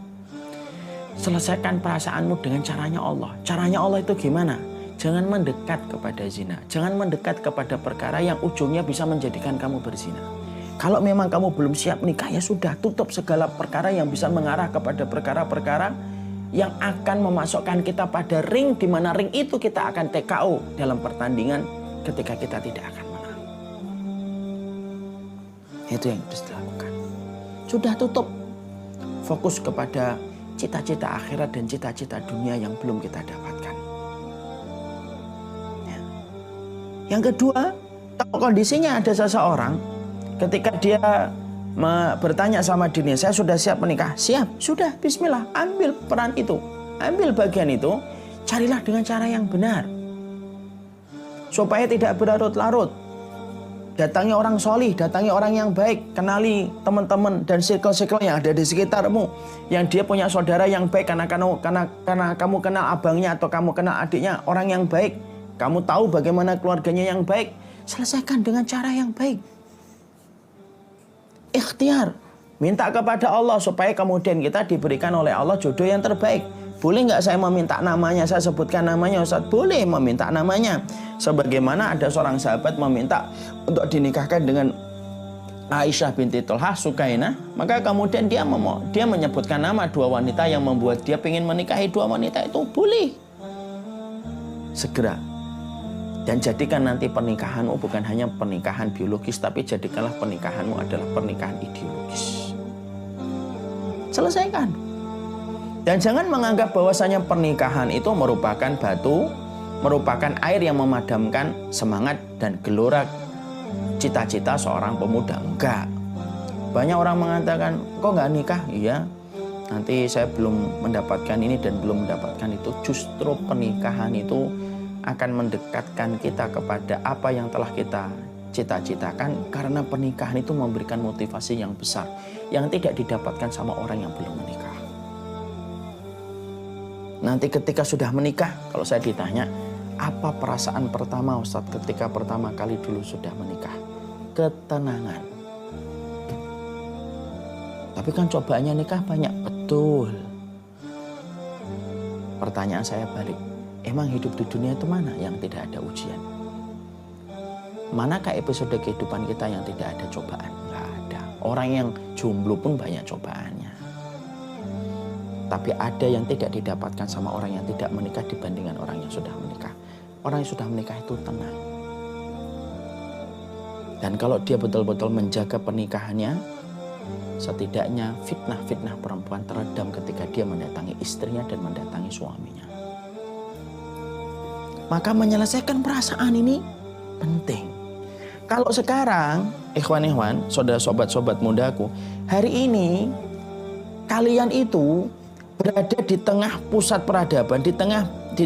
Selesaikan perasaanmu dengan caranya Allah. Caranya Allah itu gimana? Jangan mendekat kepada zina. Jangan mendekat kepada perkara yang ujungnya bisa menjadikan kamu berzina. Kalau memang kamu belum siap menikah, ya sudah, tutup segala perkara yang bisa mengarah kepada perkara-perkara yang akan memasukkan kita pada ring, di mana ring itu kita akan TKO dalam pertandingan ketika kita tidak akan menang. Itu yang harus dilakukan. Sudah, tutup. Fokus kepada cita-cita akhirat dan cita-cita dunia yang belum kita dapatkan. Ya. Yang kedua, kalau kondisinya ada seseorang ketika dia bertanya sama dirinya, saya sudah siap menikah. Siap, sudah, bismillah, ambil peran itu, ambil bagian itu, carilah dengan cara yang benar supaya tidak berlarut-larut. Datangi orang solih, datangi orang yang baik, kenali teman-teman dan circle-circle yang ada di sekitarmu, yang dia punya saudara yang baik karena kamu kenal abangnya atau kamu kenal adiknya, orang yang baik, kamu tahu bagaimana keluarganya yang baik. Selesaikan dengan cara yang baik. Ikhtiar, minta kepada Allah supaya kemudian kita diberikan oleh Allah jodoh yang terbaik. boleh nggak saya meminta namanya, saya sebutkan namanya Ustaz? Boleh meminta namanya. Sebagaimana ada seorang sahabat meminta untuk dinikahkan dengan Aisyah binti Thalhah Sukainah, maka kemudian dia menyebutkan nama dua wanita yang membuat dia ingin menikahi dua wanita itu. Boleh. Segera. Dan jadikan nanti pernikahanmu bukan hanya pernikahan biologis, tapi jadikanlah pernikahanmu adalah pernikahan ideologis. Selesaikan. Dan jangan menganggap bahwasanya pernikahan itu merupakan batu, merupakan air yang memadamkan semangat dan gelora cita-cita seorang pemuda. Enggak. Banyak orang mengatakan, kok nggak nikah? Iya, nanti saya belum mendapatkan ini dan belum mendapatkan itu. Justru pernikahan itu akan mendekatkan kita kepada apa yang telah kita cita-citakan, karena pernikahan itu memberikan motivasi yang besar yang tidak didapatkan sama orang yang belum menikah. Nanti ketika sudah menikah, kalau saya ditanya, apa perasaan pertama Ustadz ketika pertama kali dulu sudah menikah? Ketenangan. Tapi kan cobaannya nikah banyak. Betul. Pertanyaan saya balik, emang hidup di dunia itu mana yang tidak ada ujian? Manakah episode kehidupan kita yang tidak ada cobaan? Nggak ada. Orang yang jomblo pun banyak cobaannya. Tapi ada yang tidak didapatkan sama orang yang tidak menikah dibandingkan orang yang sudah menikah. Orang yang sudah menikah itu tenang. Dan kalau dia betul-betul menjaga pernikahannya, setidaknya fitnah-fitnah perempuan teredam ketika dia mendatangi istrinya dan mendatangi suaminya. Maka menyelesaikan perasaan ini penting. Kalau sekarang, ikhwan-ikhwan, saudara sobat-sobat mudaku, hari ini kalian itu berada di tengah pusat peradaban, di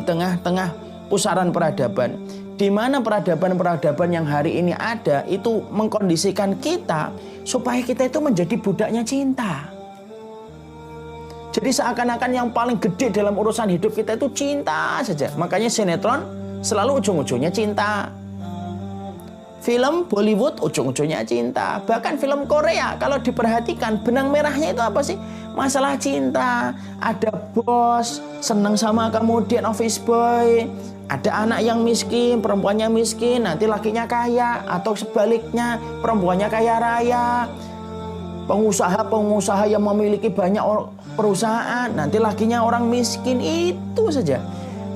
tengah-tengah pusaran peradaban, di mana peradaban-peradaban yang hari ini ada itu mengkondisikan kita supaya kita itu menjadi budaknya cinta. Jadi seakan-akan yang paling gede dalam urusan hidup kita itu cinta saja. Makanya sinetron selalu ujung-ujungnya cinta. Film Bollywood ujung-ujungnya cinta. Bahkan film Korea kalau diperhatikan benang merahnya itu apa sih? Masalah cinta. Ada bos senang sama kemudian office boy. Ada anak yang miskin, perempuannya miskin, nanti lakinya kaya. Atau sebaliknya, perempuannya kaya raya. Pengusaha-pengusaha yang memiliki banyak perusahaan, nanti lakinya orang miskin. Itu saja.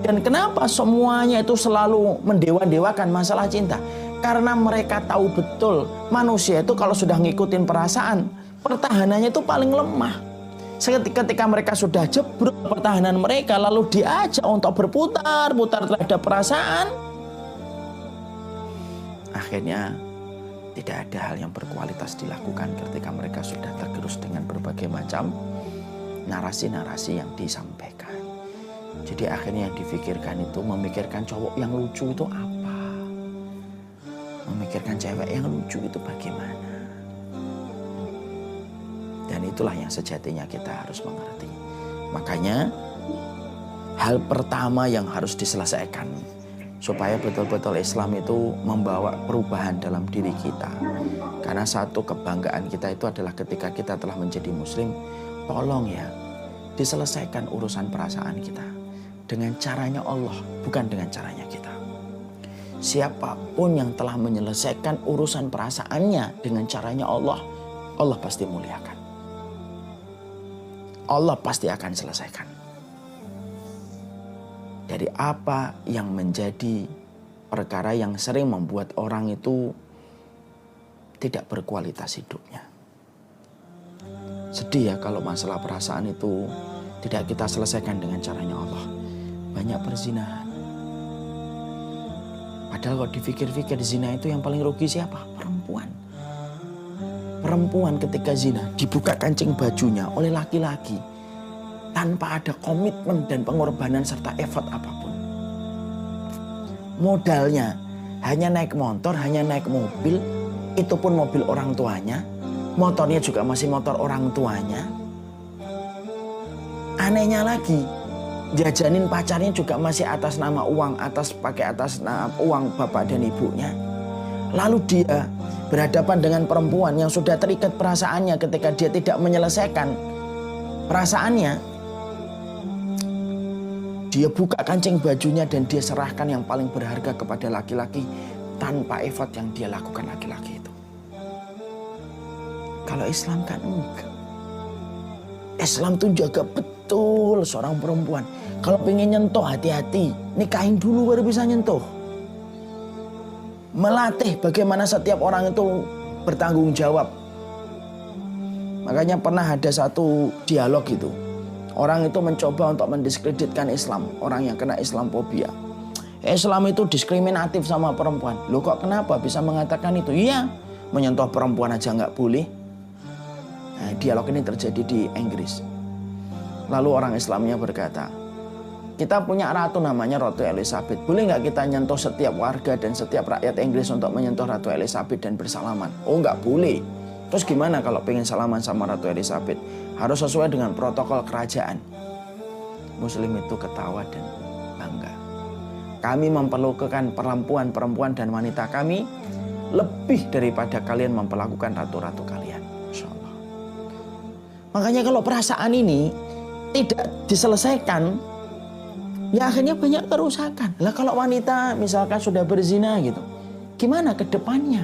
Dan kenapa semuanya itu selalu mendewa-dewakan masalah cinta? Karena mereka tahu betul manusia itu kalau sudah ngikutin perasaan, pertahanannya itu paling lemah. Ketika mereka sudah jebrok pertahanan mereka, lalu diajak untuk berputar-putar terhadap perasaan, akhirnya tidak ada hal yang berkualitas dilakukan ketika mereka sudah tergerus dengan berbagai macam narasi-narasi yang disampaikan. Jadi akhirnya yang difikirkan itu memikirkan cowok yang lucu itu apa? Memikirkan cewek yang lucu itu bagaimana? Dan itulah yang sejatinya kita harus mengerti. Makanya hal pertama yang harus diselesaikan supaya betul-betul Islam itu membawa perubahan dalam diri kita. Karena satu kebanggaan kita itu adalah ketika kita telah menjadi muslim, tolong ya diselesaikan urusan perasaan kita dengan caranya Allah, bukan dengan caranya kita. Siapapun yang telah menyelesaikan urusan perasaannya dengan caranya Allah, Allah pasti muliakan. Allah pasti akan selesaikan. Dari apa yang menjadi perkara yang sering membuat orang itu tidak berkualitas hidupnya. Sedih ya kalau masalah perasaan itu tidak kita selesaikan dengan caranya Allah. Banyak perzinahan. Padahal kalau dipikir-pikir zina itu yang paling rugi siapa? Perempuan. Perempuan ketika zina dibuka kancing bajunya oleh laki-laki tanpa ada komitmen dan pengorbanan serta effort apapun. Modalnya hanya naik motor, hanya naik mobil, itu pun mobil orang tuanya, motornya juga masih motor orang tuanya. Anehnya lagi, jajanin pacarnya juga masih atas nama uang, pakai atas nama uang bapak dan ibunya. Lalu dia berhadapan dengan perempuan yang sudah terikat perasaannya ketika dia tidak menyelesaikan perasaannya. Dia buka kancing bajunya dan dia serahkan yang paling berharga kepada laki-laki tanpa effort yang dia lakukan laki-laki itu. Kalau Islam kan enggak. Islam tuh jaga betul seorang perempuan. Kalau pengen nyentuh, hati-hati. Nikahin dulu baru bisa nyentuh. Melatih bagaimana setiap orang itu bertanggung jawab. Makanya pernah ada satu dialog itu. Orang itu mencoba untuk mendiskreditkan Islam. Orang yang kena Islamophobia. Islam itu diskriminatif sama perempuan. Loh kok kenapa bisa mengatakan itu? Iya, menyentuh perempuan aja nggak boleh. Nah, dialog ini terjadi di Inggris. Lalu orang Islamnya berkata, kita punya ratu namanya Ratu Elizabeth. Boleh nggak kita nyentuh setiap warga dan setiap rakyat Inggris untuk menyentuh Ratu Elizabeth dan bersalaman? Oh nggak boleh. Terus gimana kalau pengen salaman sama Ratu Elizabeth? Harus sesuai dengan protokol kerajaan. Muslim itu ketawa dan bangga. Kami memperlakukan perempuan dan wanita kami lebih daripada kalian memperlakukan ratu-ratu kalian. Insya Allah. Makanya kalau perasaan ini tidak diselesaikan, ya akhirnya banyak kerusakan. Lah kalau wanita misalkan sudah berzina gitu, gimana ke depannya?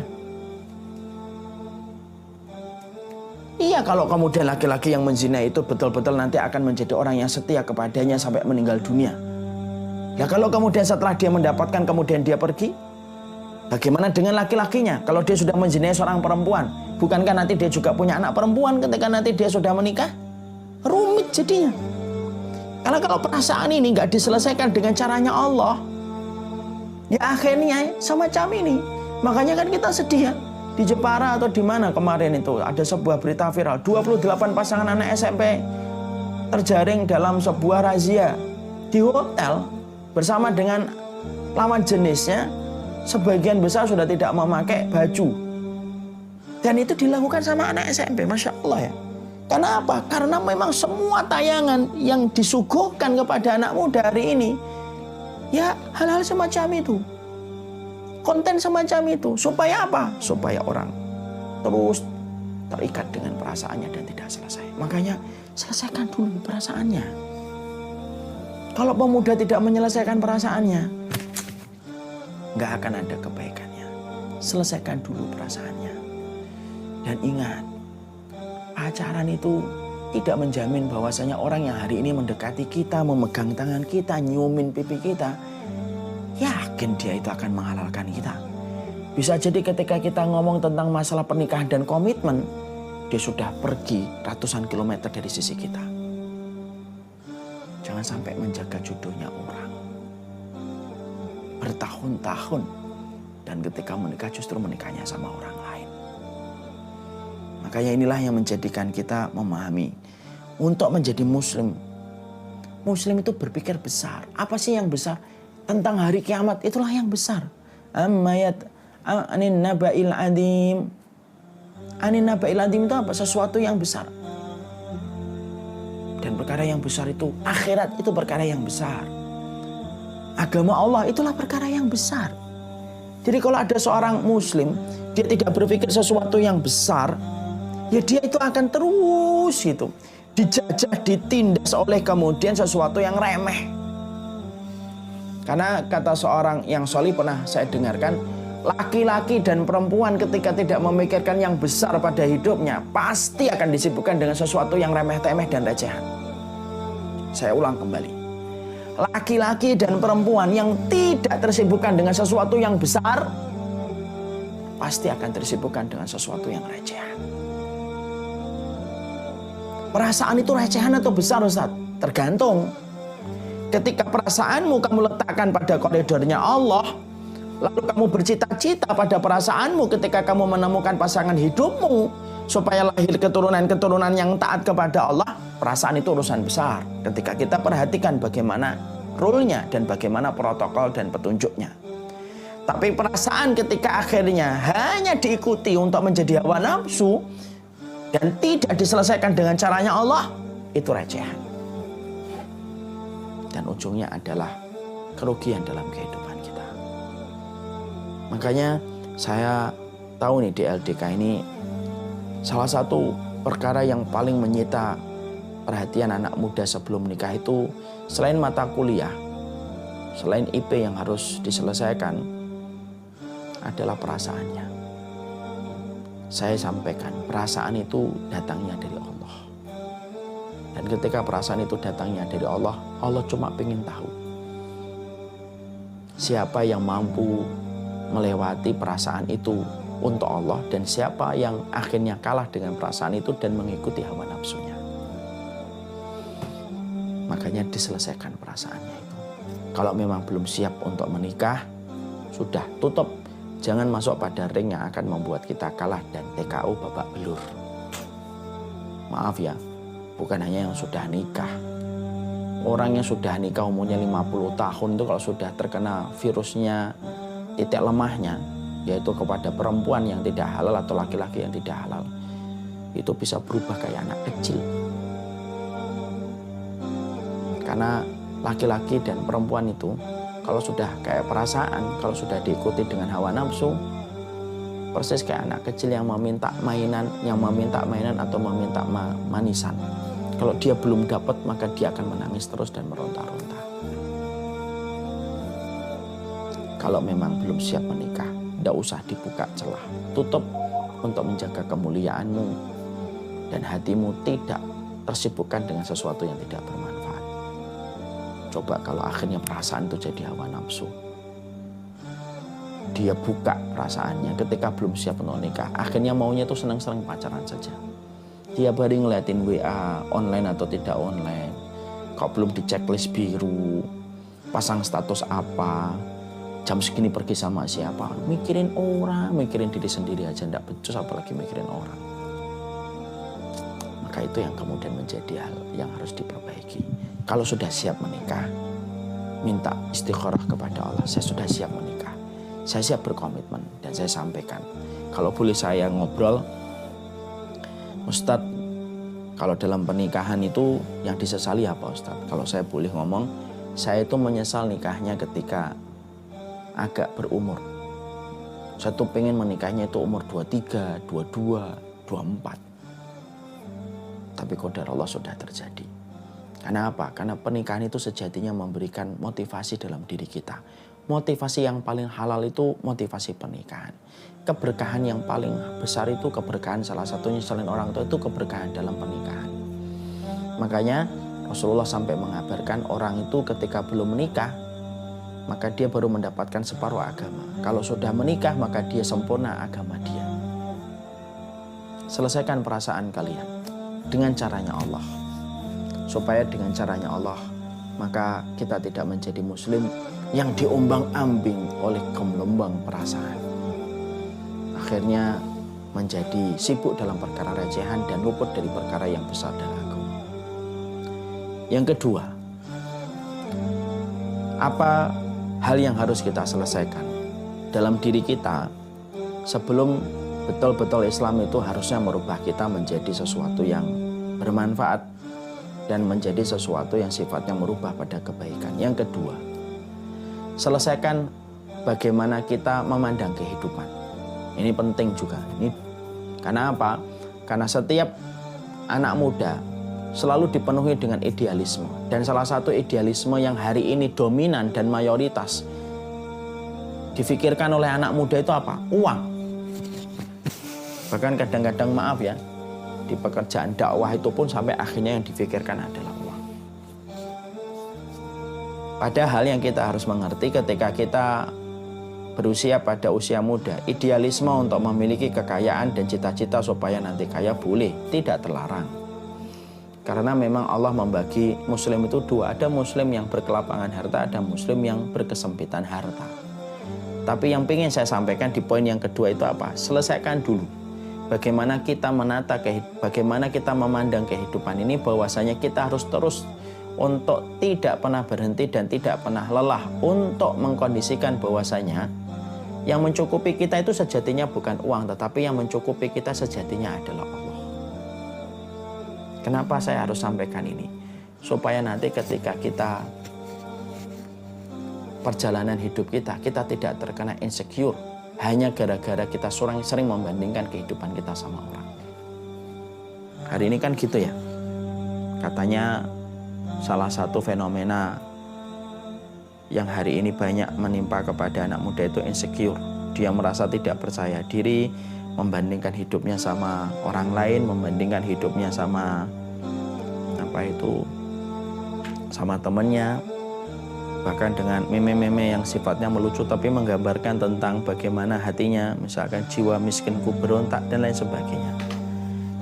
Iya, kalau kemudian laki-laki yang menzina itu betul-betul nanti akan menjadi orang yang setia kepadanya sampai meninggal dunia. Ya kalau kemudian setelah dia mendapatkan kemudian dia pergi, bagaimana dengan laki-lakinya? Kalau dia sudah menzinai seorang perempuan, bukankah nanti dia juga punya anak perempuan ketika nanti dia sudah menikah? Rumit jadinya. Karena kalau perasaan ini nggak diselesaikan dengan caranya Allah, ya akhirnya semacam ini. Makanya kan kita sedih ya. Di Jepara atau di mana kemarin itu ada sebuah berita viral, 28 pasangan anak SMP terjaring dalam sebuah razia di hotel bersama dengan lawan jenisnya. Sebagian besar sudah tidak memakai baju. Dan itu dilakukan sama anak SMP, Masya Allah ya. Kenapa? Karena memang semua tayangan yang disuguhkan kepada anak muda hari ini, ya hal-hal semacam itu. Konten semacam itu. Supaya apa? Supaya orang terus terikat dengan perasaannya dan tidak selesai. Makanya selesaikan dulu perasaannya. Kalau pemuda tidak menyelesaikan perasaannya, nggak akan ada kebaikannya. Selesaikan dulu perasaannya. Dan ingat, pacaran itu tidak menjamin bahwasanya orang yang hari ini mendekati kita, memegang tangan kita, nyiumin pipi kita, yakin dia itu akan menghalalkan kita. Bisa jadi ketika kita ngomong tentang masalah pernikahan dan komitmen, dia sudah pergi ratusan kilometer dari sisi kita. Jangan sampai menjaga jodohnya orang bertahun-tahun, dan ketika menikah justru menikahnya sama orang lain. Makanya inilah yang menjadikan kita memahami, untuk menjadi muslim, muslim itu berpikir besar. Apa sih yang besar? Tentang hari kiamat, itulah yang besar. Anin naba'il adim. Anin naba'il adim itu apa? Sesuatu yang besar. Dan perkara yang besar itu, akhirat itu perkara yang besar. Agama Allah itulah perkara yang besar. Jadi kalau ada seorang muslim, dia tidak berpikir sesuatu yang besar, ya dia itu akan terus gitu dijajah, ditindas oleh kemudian sesuatu yang remeh. Karena kata seorang yang solih pernah saya dengarkan, laki-laki dan perempuan ketika tidak memikirkan yang besar pada hidupnya, pasti akan disibukkan dengan sesuatu yang remeh-temeh dan recehan. Saya ulang kembali. Laki-laki dan perempuan yang tidak tersibukkan dengan sesuatu yang besar, pasti akan tersibukkan dengan sesuatu yang recehan. Perasaan itu recehan atau besar, Ustaz? Tergantung. Ketika perasaanmu kamu letakkan pada koridornya Allah, lalu kamu bercita-cita pada perasaanmu ketika kamu menemukan pasangan hidupmu supaya lahir keturunan-keturunan yang taat kepada Allah, perasaan itu urusan besar. Ketika kita perhatikan bagaimana rule-nya dan bagaimana protokol dan petunjuknya. Tapi perasaan ketika akhirnya hanya diikuti untuk menjadi hawa nafsu dan tidak diselesaikan dengan caranya Allah, itu recehan. Dan ujungnya adalah kerugian dalam kehidupan kita. Makanya saya tahu nih di LDK ini salah satu perkara yang paling menyita perhatian anak muda sebelum menikah itu selain mata kuliah, selain IP yang harus diselesaikan adalah perasaannya. Saya sampaikan, perasaan itu datangnya dari Allah. Dan ketika perasaan itu datangnya dari Allah, Allah cuma pengen tahu siapa yang mampu melewati perasaan itu untuk Allah dan siapa yang akhirnya kalah dengan perasaan itu dan mengikuti hawa nafsunya. Makanya diselesaikan perasaannya itu. Kalau memang belum siap untuk menikah, sudah tutup. Jangan masuk pada ring yang akan membuat kita kalah dan TKO babak belur. Maaf ya, bukan hanya yang sudah nikah. Orang yang sudah nikah umurnya 50 tahun itu kalau sudah terkena virusnya, titik lemahnya, yaitu kepada perempuan yang tidak halal atau laki-laki yang tidak halal, itu bisa berubah kayak anak kecil. Karena laki-laki dan perempuan itu kalau sudah kayak perasaan, kalau sudah diikuti dengan hawa nafsu, persis kayak anak kecil yang meminta mainan, atau meminta manisan. Kalau dia belum dapat, maka dia akan menangis terus dan meronta-ronta. Kalau memang belum siap menikah, tidak usah dibuka celah. Tutup untuk menjaga kemuliaanmu dan hatimu tidak tersibukkan dengan sesuatu yang tidak bermanfaat. Coba kalau akhirnya perasaan itu jadi hawa nafsu. Dia buka perasaannya ketika belum siap untuk nikah. Akhirnya maunya itu senang-senang pacaran saja. Tiap hari ngeliatin WA online atau tidak online. Kok belum di checklist biru. Pasang status apa. Jam segini pergi sama siapa. Mikirin orang, mikirin diri sendiri aja tidak becus, apalagi mikirin orang. Maka itu yang kemudian menjadi hal yang harus diperbaiki. Kalau sudah siap menikah, minta istikharah kepada Allah. Saya sudah siap menikah. Saya siap berkomitmen dan saya sampaikan. Kalau boleh saya ngobrol, Ustadz, kalau dalam pernikahan itu yang disesali apa Ustadz? Kalau saya boleh ngomong, saya itu menyesal nikahnya ketika agak berumur. Saya tuh pengen menikahnya itu umur 23, 22, 24. Tapi qadar Allah sudah terjadi. Karena apa? Karena pernikahan itu sejatinya memberikan motivasi dalam diri kita. Motivasi yang paling halal itu motivasi pernikahan. Keberkahan yang paling besar itu keberkahan, salah satunya selain orang tua itu keberkahan dalam pernikahan. Makanya Rasulullah sampai mengabarkan orang itu ketika belum menikah, maka dia baru mendapatkan separuh agama. Kalau sudah menikah, maka dia sempurna agama dia. Selesaikan perasaan kalian dengan caranya Allah. Supaya dengan caranya Allah, maka kita tidak menjadi muslim yang diombang-ambing oleh gelombang perasaan. Akhirnya menjadi sibuk dalam perkara recehan dan luput dari perkara yang besar dan agung. Yang kedua, apa hal yang harus kita selesaikan dalam diri kita sebelum betul-betul Islam itu harusnya merubah kita menjadi sesuatu yang bermanfaat dan menjadi sesuatu yang sifatnya merubah pada kebaikan. Yang kedua, selesaikan bagaimana kita memandang kehidupan. Ini penting juga. Karena apa? Karena setiap anak muda selalu dipenuhi dengan idealisme. Dan salah satu idealisme yang hari ini dominan dan mayoritas difikirkan oleh anak muda itu apa? Uang. Bahkan kadang-kadang maaf ya, di pekerjaan dakwah itu pun sampai akhirnya yang difikirkan adalah uang. Padahal yang kita harus mengerti ketika kita berusia pada usia muda, idealisme untuk memiliki kekayaan dan cita-cita supaya nanti kaya boleh, tidak terlarang. Karena memang Allah membagi muslim itu dua, ada muslim yang berkelapangan harta, ada muslim yang berkesempitan harta. Tapi yang ingin saya sampaikan di poin yang kedua itu apa? Selesaikan dulu bagaimana kita menata, bagaimana kita memandang kehidupan ini, bahwasanya kita harus terus untuk tidak pernah berhenti dan tidak pernah lelah untuk mengkondisikan bahwasanya yang mencukupi kita itu sejatinya bukan uang, tetapi yang mencukupi kita sejatinya adalah Allah. Kenapa saya harus sampaikan ini? Supaya nanti ketika kita perjalanan hidup kita tidak terkena insecure hanya gara-gara kita sering membandingkan kehidupan kita sama orang. Hari ini kan gitu ya. Katanya salah satu fenomena yang hari ini banyak menimpa kepada anak muda itu insecure. Dia merasa tidak percaya diri, membandingkan hidupnya sama orang lain, membandingkan hidupnya sama sama temannya, bahkan dengan meme-meme yang sifatnya melucu tapi menggambarkan tentang bagaimana hatinya, misalkan jiwa miskinku berontak dan lain sebagainya.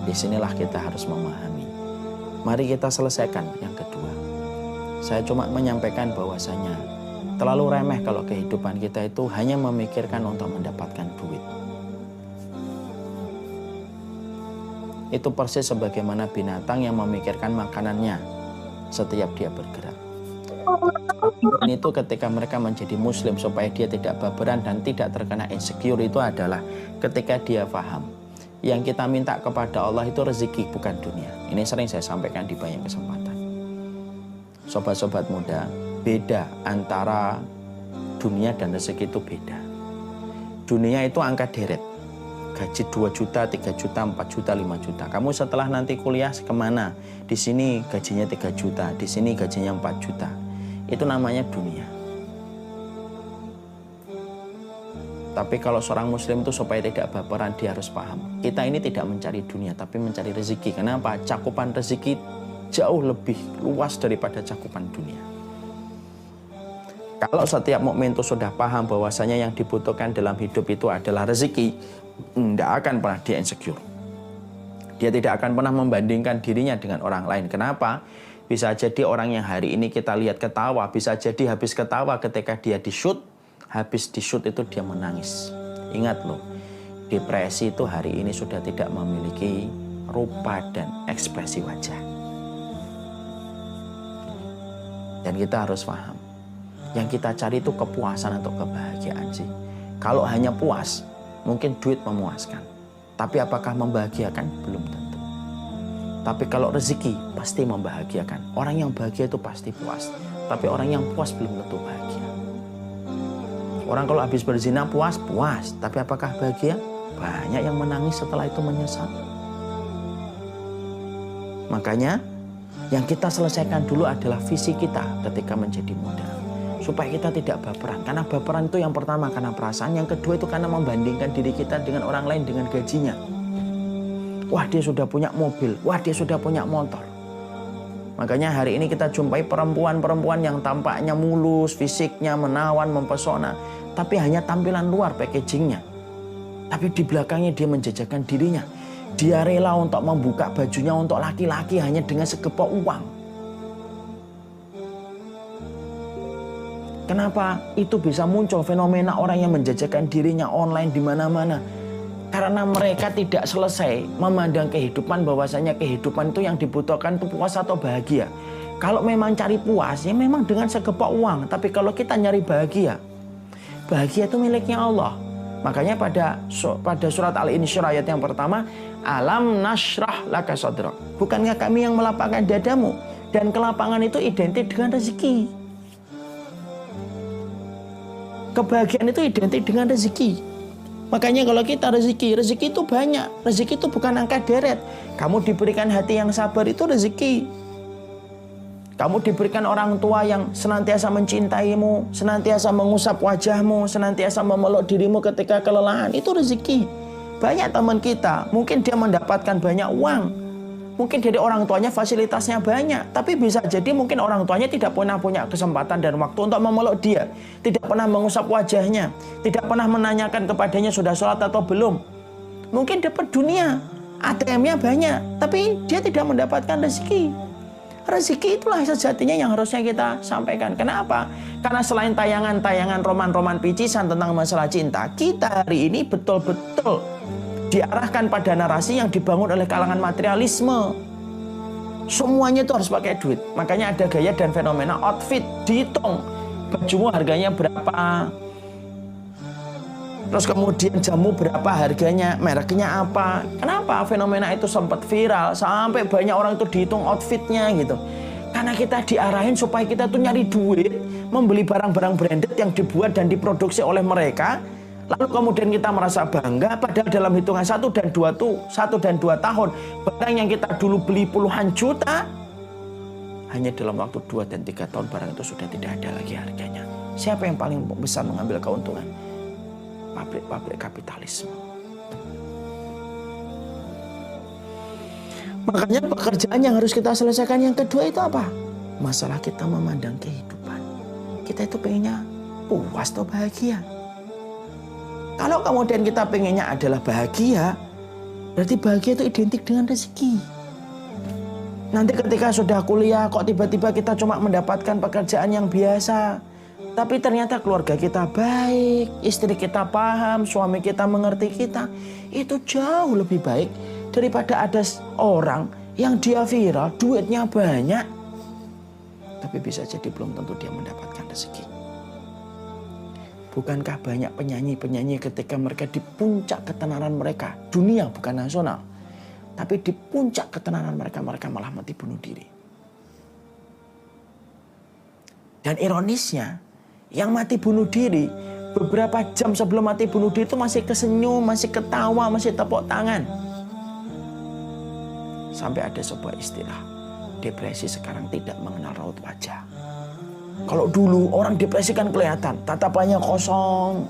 Disinilah kita harus memahami. Mari kita selesaikan yang kedua. Saya cuma menyampaikan bahwasanya terlalu remeh kalau kehidupan kita itu hanya memikirkan untuk mendapatkan duit. Itu persis sebagaimana binatang yang memikirkan makanannya setiap dia bergerak. Ini itu ketika mereka menjadi muslim supaya dia tidak baperan dan tidak terkena insecure itu adalah ketika dia paham yang kita minta kepada Allah itu rezeki bukan dunia. Ini sering saya sampaikan di banyak kesempatan. Sobat-sobat muda, beda antara dunia dan rezeki itu beda. Dunia itu angka deret. Gaji 2 juta, 3 juta, 4 juta, 5 juta. Kamu setelah nanti kuliah kemana? Di sini gajinya 3 juta, di sini gajinya 4 juta. Itu namanya dunia. Tapi kalau seorang muslim itu supaya tidak baperan, dia harus paham. Kita ini tidak mencari dunia, tapi mencari rezeki. Kenapa? Cakupan rezeki jauh lebih luas daripada cakupan dunia. Kalau setiap mukmin itu sudah paham bahwasanya yang dibutuhkan dalam hidup itu adalah rezeki, tidak akan pernah dia insecure. Dia tidak akan pernah membandingkan dirinya dengan orang lain. Kenapa? Bisa jadi orang yang hari ini kita lihat ketawa, bisa jadi habis ketawa ketika dia di-shoot, habis di-shoot itu dia menangis. Ingat loh, depresi itu hari ini sudah tidak memiliki rupa dan ekspresi wajah. Dan kita harus paham, yang kita cari itu kepuasan atau kebahagiaan sih. Kalau hanya puas, mungkin duit memuaskan. Tapi apakah membahagiakan? Belum tentu. Tapi kalau rezeki pasti membahagiakan. Orang yang bahagia itu pasti puas. Tapi orang yang puas belum tentu bahagia. Orang kalau habis berzina puas, puas. Tapi apakah bahagia? Banyak yang menangis setelah itu menyesal. Makanya yang kita selesaikan dulu adalah visi kita ketika menjadi muda. Supaya kita tidak baperan. Karena baperan itu yang pertama karena perasaan. Yang kedua itu karena membandingkan diri kita dengan orang lain dengan gajinya. Wah, dia sudah punya mobil. Wah, dia sudah punya motor. Makanya hari ini kita jumpai perempuan-perempuan yang tampaknya mulus, fisiknya menawan, mempesona. Tapi hanya tampilan luar, packagingnya. Tapi di belakangnya dia menjajakan dirinya. Dia rela untuk membuka bajunya untuk laki-laki hanya dengan segepok uang. Kenapa itu bisa muncul fenomena orang yang menjajakan dirinya online di mana-mana? Karena mereka tidak selesai memandang kehidupan bahwasanya kehidupan itu yang dibutuhkan itu puas atau bahagia. Kalau memang cari puas ya memang dengan segepok uang. Tapi kalau kita nyari bahagia, bahagia itu miliknya Allah. Makanya pada surat Al-Insyirah ayat yang pertama, alam nashrah laka sadrak. Bukankah kami yang melapangkan dadamu? Dan kelapangan itu identik dengan rezeki. Kebahagiaan itu identik dengan rezeki. Makanya kalau kita rezeki itu banyak. Rezeki itu bukan angka deret. Kamu diberikan hati yang sabar itu rezeki. Kamu diberikan orang tua yang senantiasa mencintaimu, senantiasa mengusap wajahmu, senantiasa memeluk dirimu ketika kelelahan. Itu rezeki. Banyak teman kita, mungkin dia mendapatkan banyak uang. Mungkin dari orang tuanya fasilitasnya banyak. Tapi bisa jadi mungkin orang tuanya tidak pernah punya kesempatan dan waktu untuk memeluk dia. Tidak pernah mengusap wajahnya. Tidak pernah menanyakan kepadanya sudah sholat atau belum. Mungkin dapat dunia. ATM-nya banyak. Tapi dia tidak mendapatkan rezeki. Rezeki itulah sejatinya yang harusnya kita sampaikan. Kenapa? Karena selain tayangan-tayangan roman-roman picisan tentang masalah cinta, kita hari ini betul-betul diarahkan pada narasi yang dibangun oleh kalangan materialisme. Semuanya itu harus pakai duit. Makanya ada gaya dan fenomena outfit, dihitung. Bajumu harganya berapa? Terus kemudian jamu berapa harganya? Mereknya apa? Kenapa fenomena itu sempat viral? Sampai banyak orang itu dihitung outfitnya gitu. Karena kita diarahin supaya kita tuh nyari duit, membeli barang-barang branded yang dibuat dan diproduksi oleh mereka. Lalu kemudian kita merasa bangga, padahal dalam hitungan 1 dan 2 tahun, barang yang kita dulu beli puluhan juta, hanya dalam waktu 2 dan 3 tahun barang itu sudah tidak ada lagi harganya. Siapa yang paling besar mengambil keuntungan? Pabrik-pabrik kapitalisme. Makanya pekerjaan yang harus kita selesaikan yang kedua itu apa? Masalah kita memandang kehidupan. Kita itu pengennya puas atau bahagia. Kalau kemudian kita pengennya adalah bahagia, berarti bahagia itu identik dengan rezeki. Nanti ketika sudah kuliah kok tiba-tiba kita cuma mendapatkan pekerjaan yang biasa. Tapi ternyata keluarga kita baik, istri kita paham, suami kita mengerti kita. Itu jauh lebih baik daripada ada orang yang dia viral, duitnya banyak. Tapi bisa jadi belum tentu dia mendapatkan rezeki. Bukankah banyak penyanyi-penyanyi ketika mereka di puncak ketenaran mereka, dunia bukan nasional, tapi di puncak ketenaran mereka, mereka malah mati bunuh diri. Dan ironisnya, yang mati bunuh diri, beberapa jam sebelum mati bunuh diri itu masih kesenyum, masih ketawa, masih tepuk tangan. Sampai ada sebuah istilah, depresi sekarang tidak mengenal raut wajah. Kalau dulu orang depresi kan kelihatan, tatapannya kosong,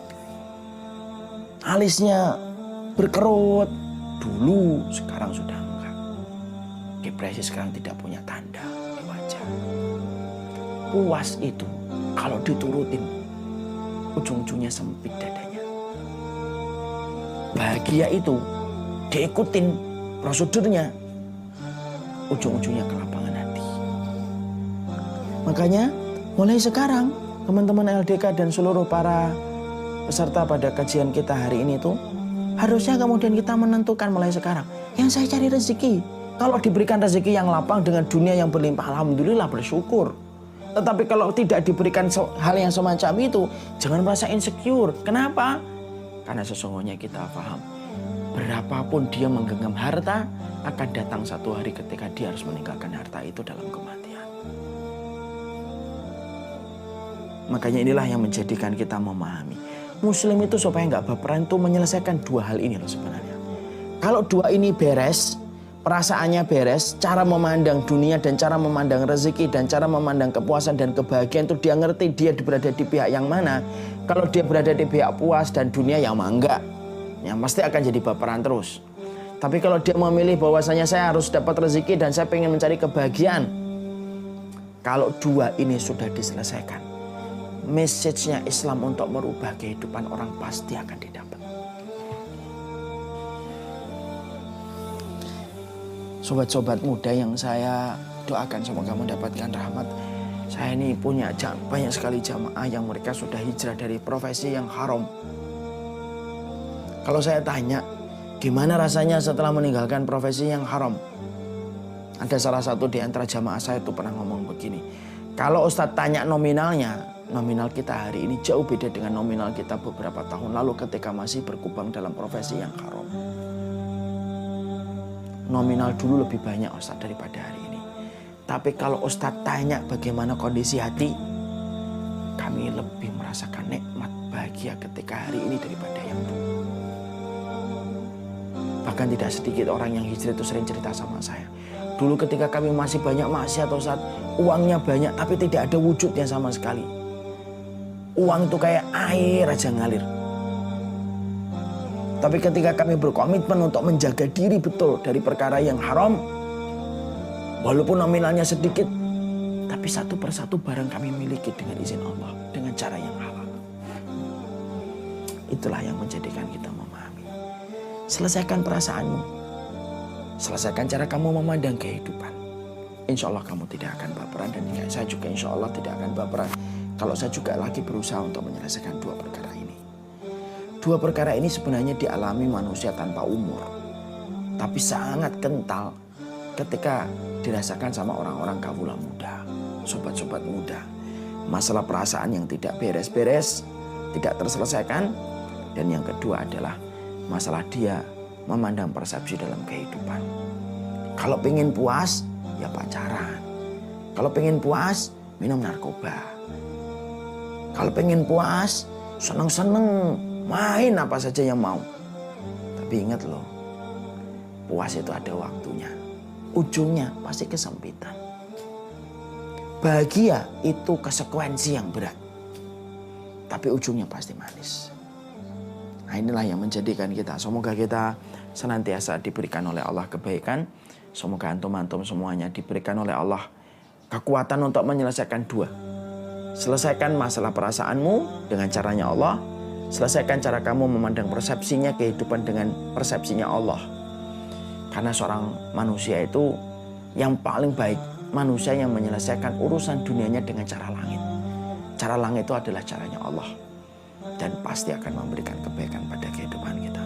alisnya berkerut. Dulu, sekarang sudah enggak. Depresi sekarang tidak punya tanda di wajah. Puas itu kalau diturutin, ujung-ujungnya sempit dadanya. Bahagia itu diikutin prosedurnya, ujung-ujungnya kelapangan hati. Makanya mulai sekarang teman-teman LDK dan seluruh para peserta pada kajian kita hari ini tuh harusnya kemudian kita menentukan mulai sekarang, yang saya cari rezeki. Kalau diberikan rezeki yang lapang dengan dunia yang berlimpah, alhamdulillah, bersyukur. Tetapi kalau tidak diberikan hal yang semacam itu, jangan merasa insecure. Kenapa? Karena sesungguhnya kita paham, berapapun dia menggenggam harta, akan datang satu hari ketika dia harus meninggalkan harta itu dalam kematian. Makanya inilah yang menjadikan kita memahami. Muslim itu supaya nggak baperan itu menyelesaikan 2 hal ini loh sebenarnya. Kalau 2 ini beres, perasaannya beres, cara memandang dunia dan cara memandang rezeki dan cara memandang kepuasan dan kebahagiaan itu dia ngerti dia berada di pihak yang mana. Kalau dia berada di pihak puas dan dunia yang enggak, yang pasti akan jadi baperan terus. Tapi kalau dia memilih bahwasanya saya harus dapat rezeki dan saya pengen mencari kebahagiaan, kalau 2 ini sudah diselesaikan, message-nya Islam untuk merubah kehidupan orang pasti akan didapat. Sobat-sobat muda yang saya doakan semoga mendapatkan rahmat. Saya ini punya banyak sekali jamaah yang mereka sudah hijrah dari profesi yang haram. Kalau saya tanya, gimana rasanya setelah meninggalkan profesi yang haram? Ada salah satu di antara jamaah saya itu pernah ngomong begini. Kalau Ustadz tanya nominalnya, nominal kita hari ini jauh beda dengan nominal kita beberapa tahun lalu ketika masih berkubang dalam profesi yang haram. Nominal dulu lebih banyak Ustadz daripada hari ini. Tapi kalau Ustadz tanya bagaimana kondisi hati, kami lebih merasakan nikmat bahagia ketika hari ini daripada yang dulu. Bahkan tidak sedikit orang yang hijrah itu sering cerita sama saya. Dulu ketika kami masih banyak maksiat Ustadz, uangnya banyak tapi tidak ada wujudnya sama sekali. Uang itu kayak air aja ngalir. Tapi ketika kami berkomitmen untuk menjaga diri betul dari perkara yang haram, walaupun nominalnya sedikit, tapi satu persatu barang kami miliki dengan izin Allah, dengan cara yang halal. Itulah yang menjadikan kita memahami. Selesaikan perasaanmu. Selesaikan cara kamu memandang kehidupan. Insya Allah kamu tidak akan baperan, dan saya juga insya Allah tidak akan baperan kalau saya juga lagi berusaha untuk menyelesaikan 2 perkara ini. 2 perkara ini sebenarnya dialami manusia tanpa umur, tapi sangat kental ketika dirasakan sama orang-orang kawula muda, sobat-sobat muda. Masalah perasaan yang tidak beres-beres, tidak terselesaikan, dan yang kedua adalah masalah dia memandang persepsi dalam kehidupan. Kalau pengen puas, ya pacaran. Kalau pengen puas, minum narkoba. Kalau pengen puas, seneng-seneng, main apa saja yang mau. Tapi ingat loh, puas itu ada waktunya. Ujungnya pasti kesempitan. Bahagia itu konsekuensi yang berat, tapi ujungnya pasti manis. Nah, inilah yang menjadikan kita, semoga kita senantiasa diberikan oleh Allah kebaikan. Semoga antum-antum semuanya diberikan oleh Allah kekuatan untuk menyelesaikan dua. Selesaikan masalah perasaanmu dengan caranya Allah. Selesaikan cara kamu memandang persepsinya kehidupan dengan persepsinya Allah. Karena seorang manusia itu yang paling baik, manusia yang menyelesaikan urusan dunianya dengan cara langit. Cara langit itu adalah caranya Allah. Dan pasti akan memberikan kebaikan pada kehidupan kita.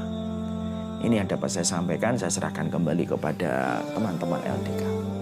Ini yang dapat saya sampaikan, saya serahkan kembali kepada teman-teman LDK.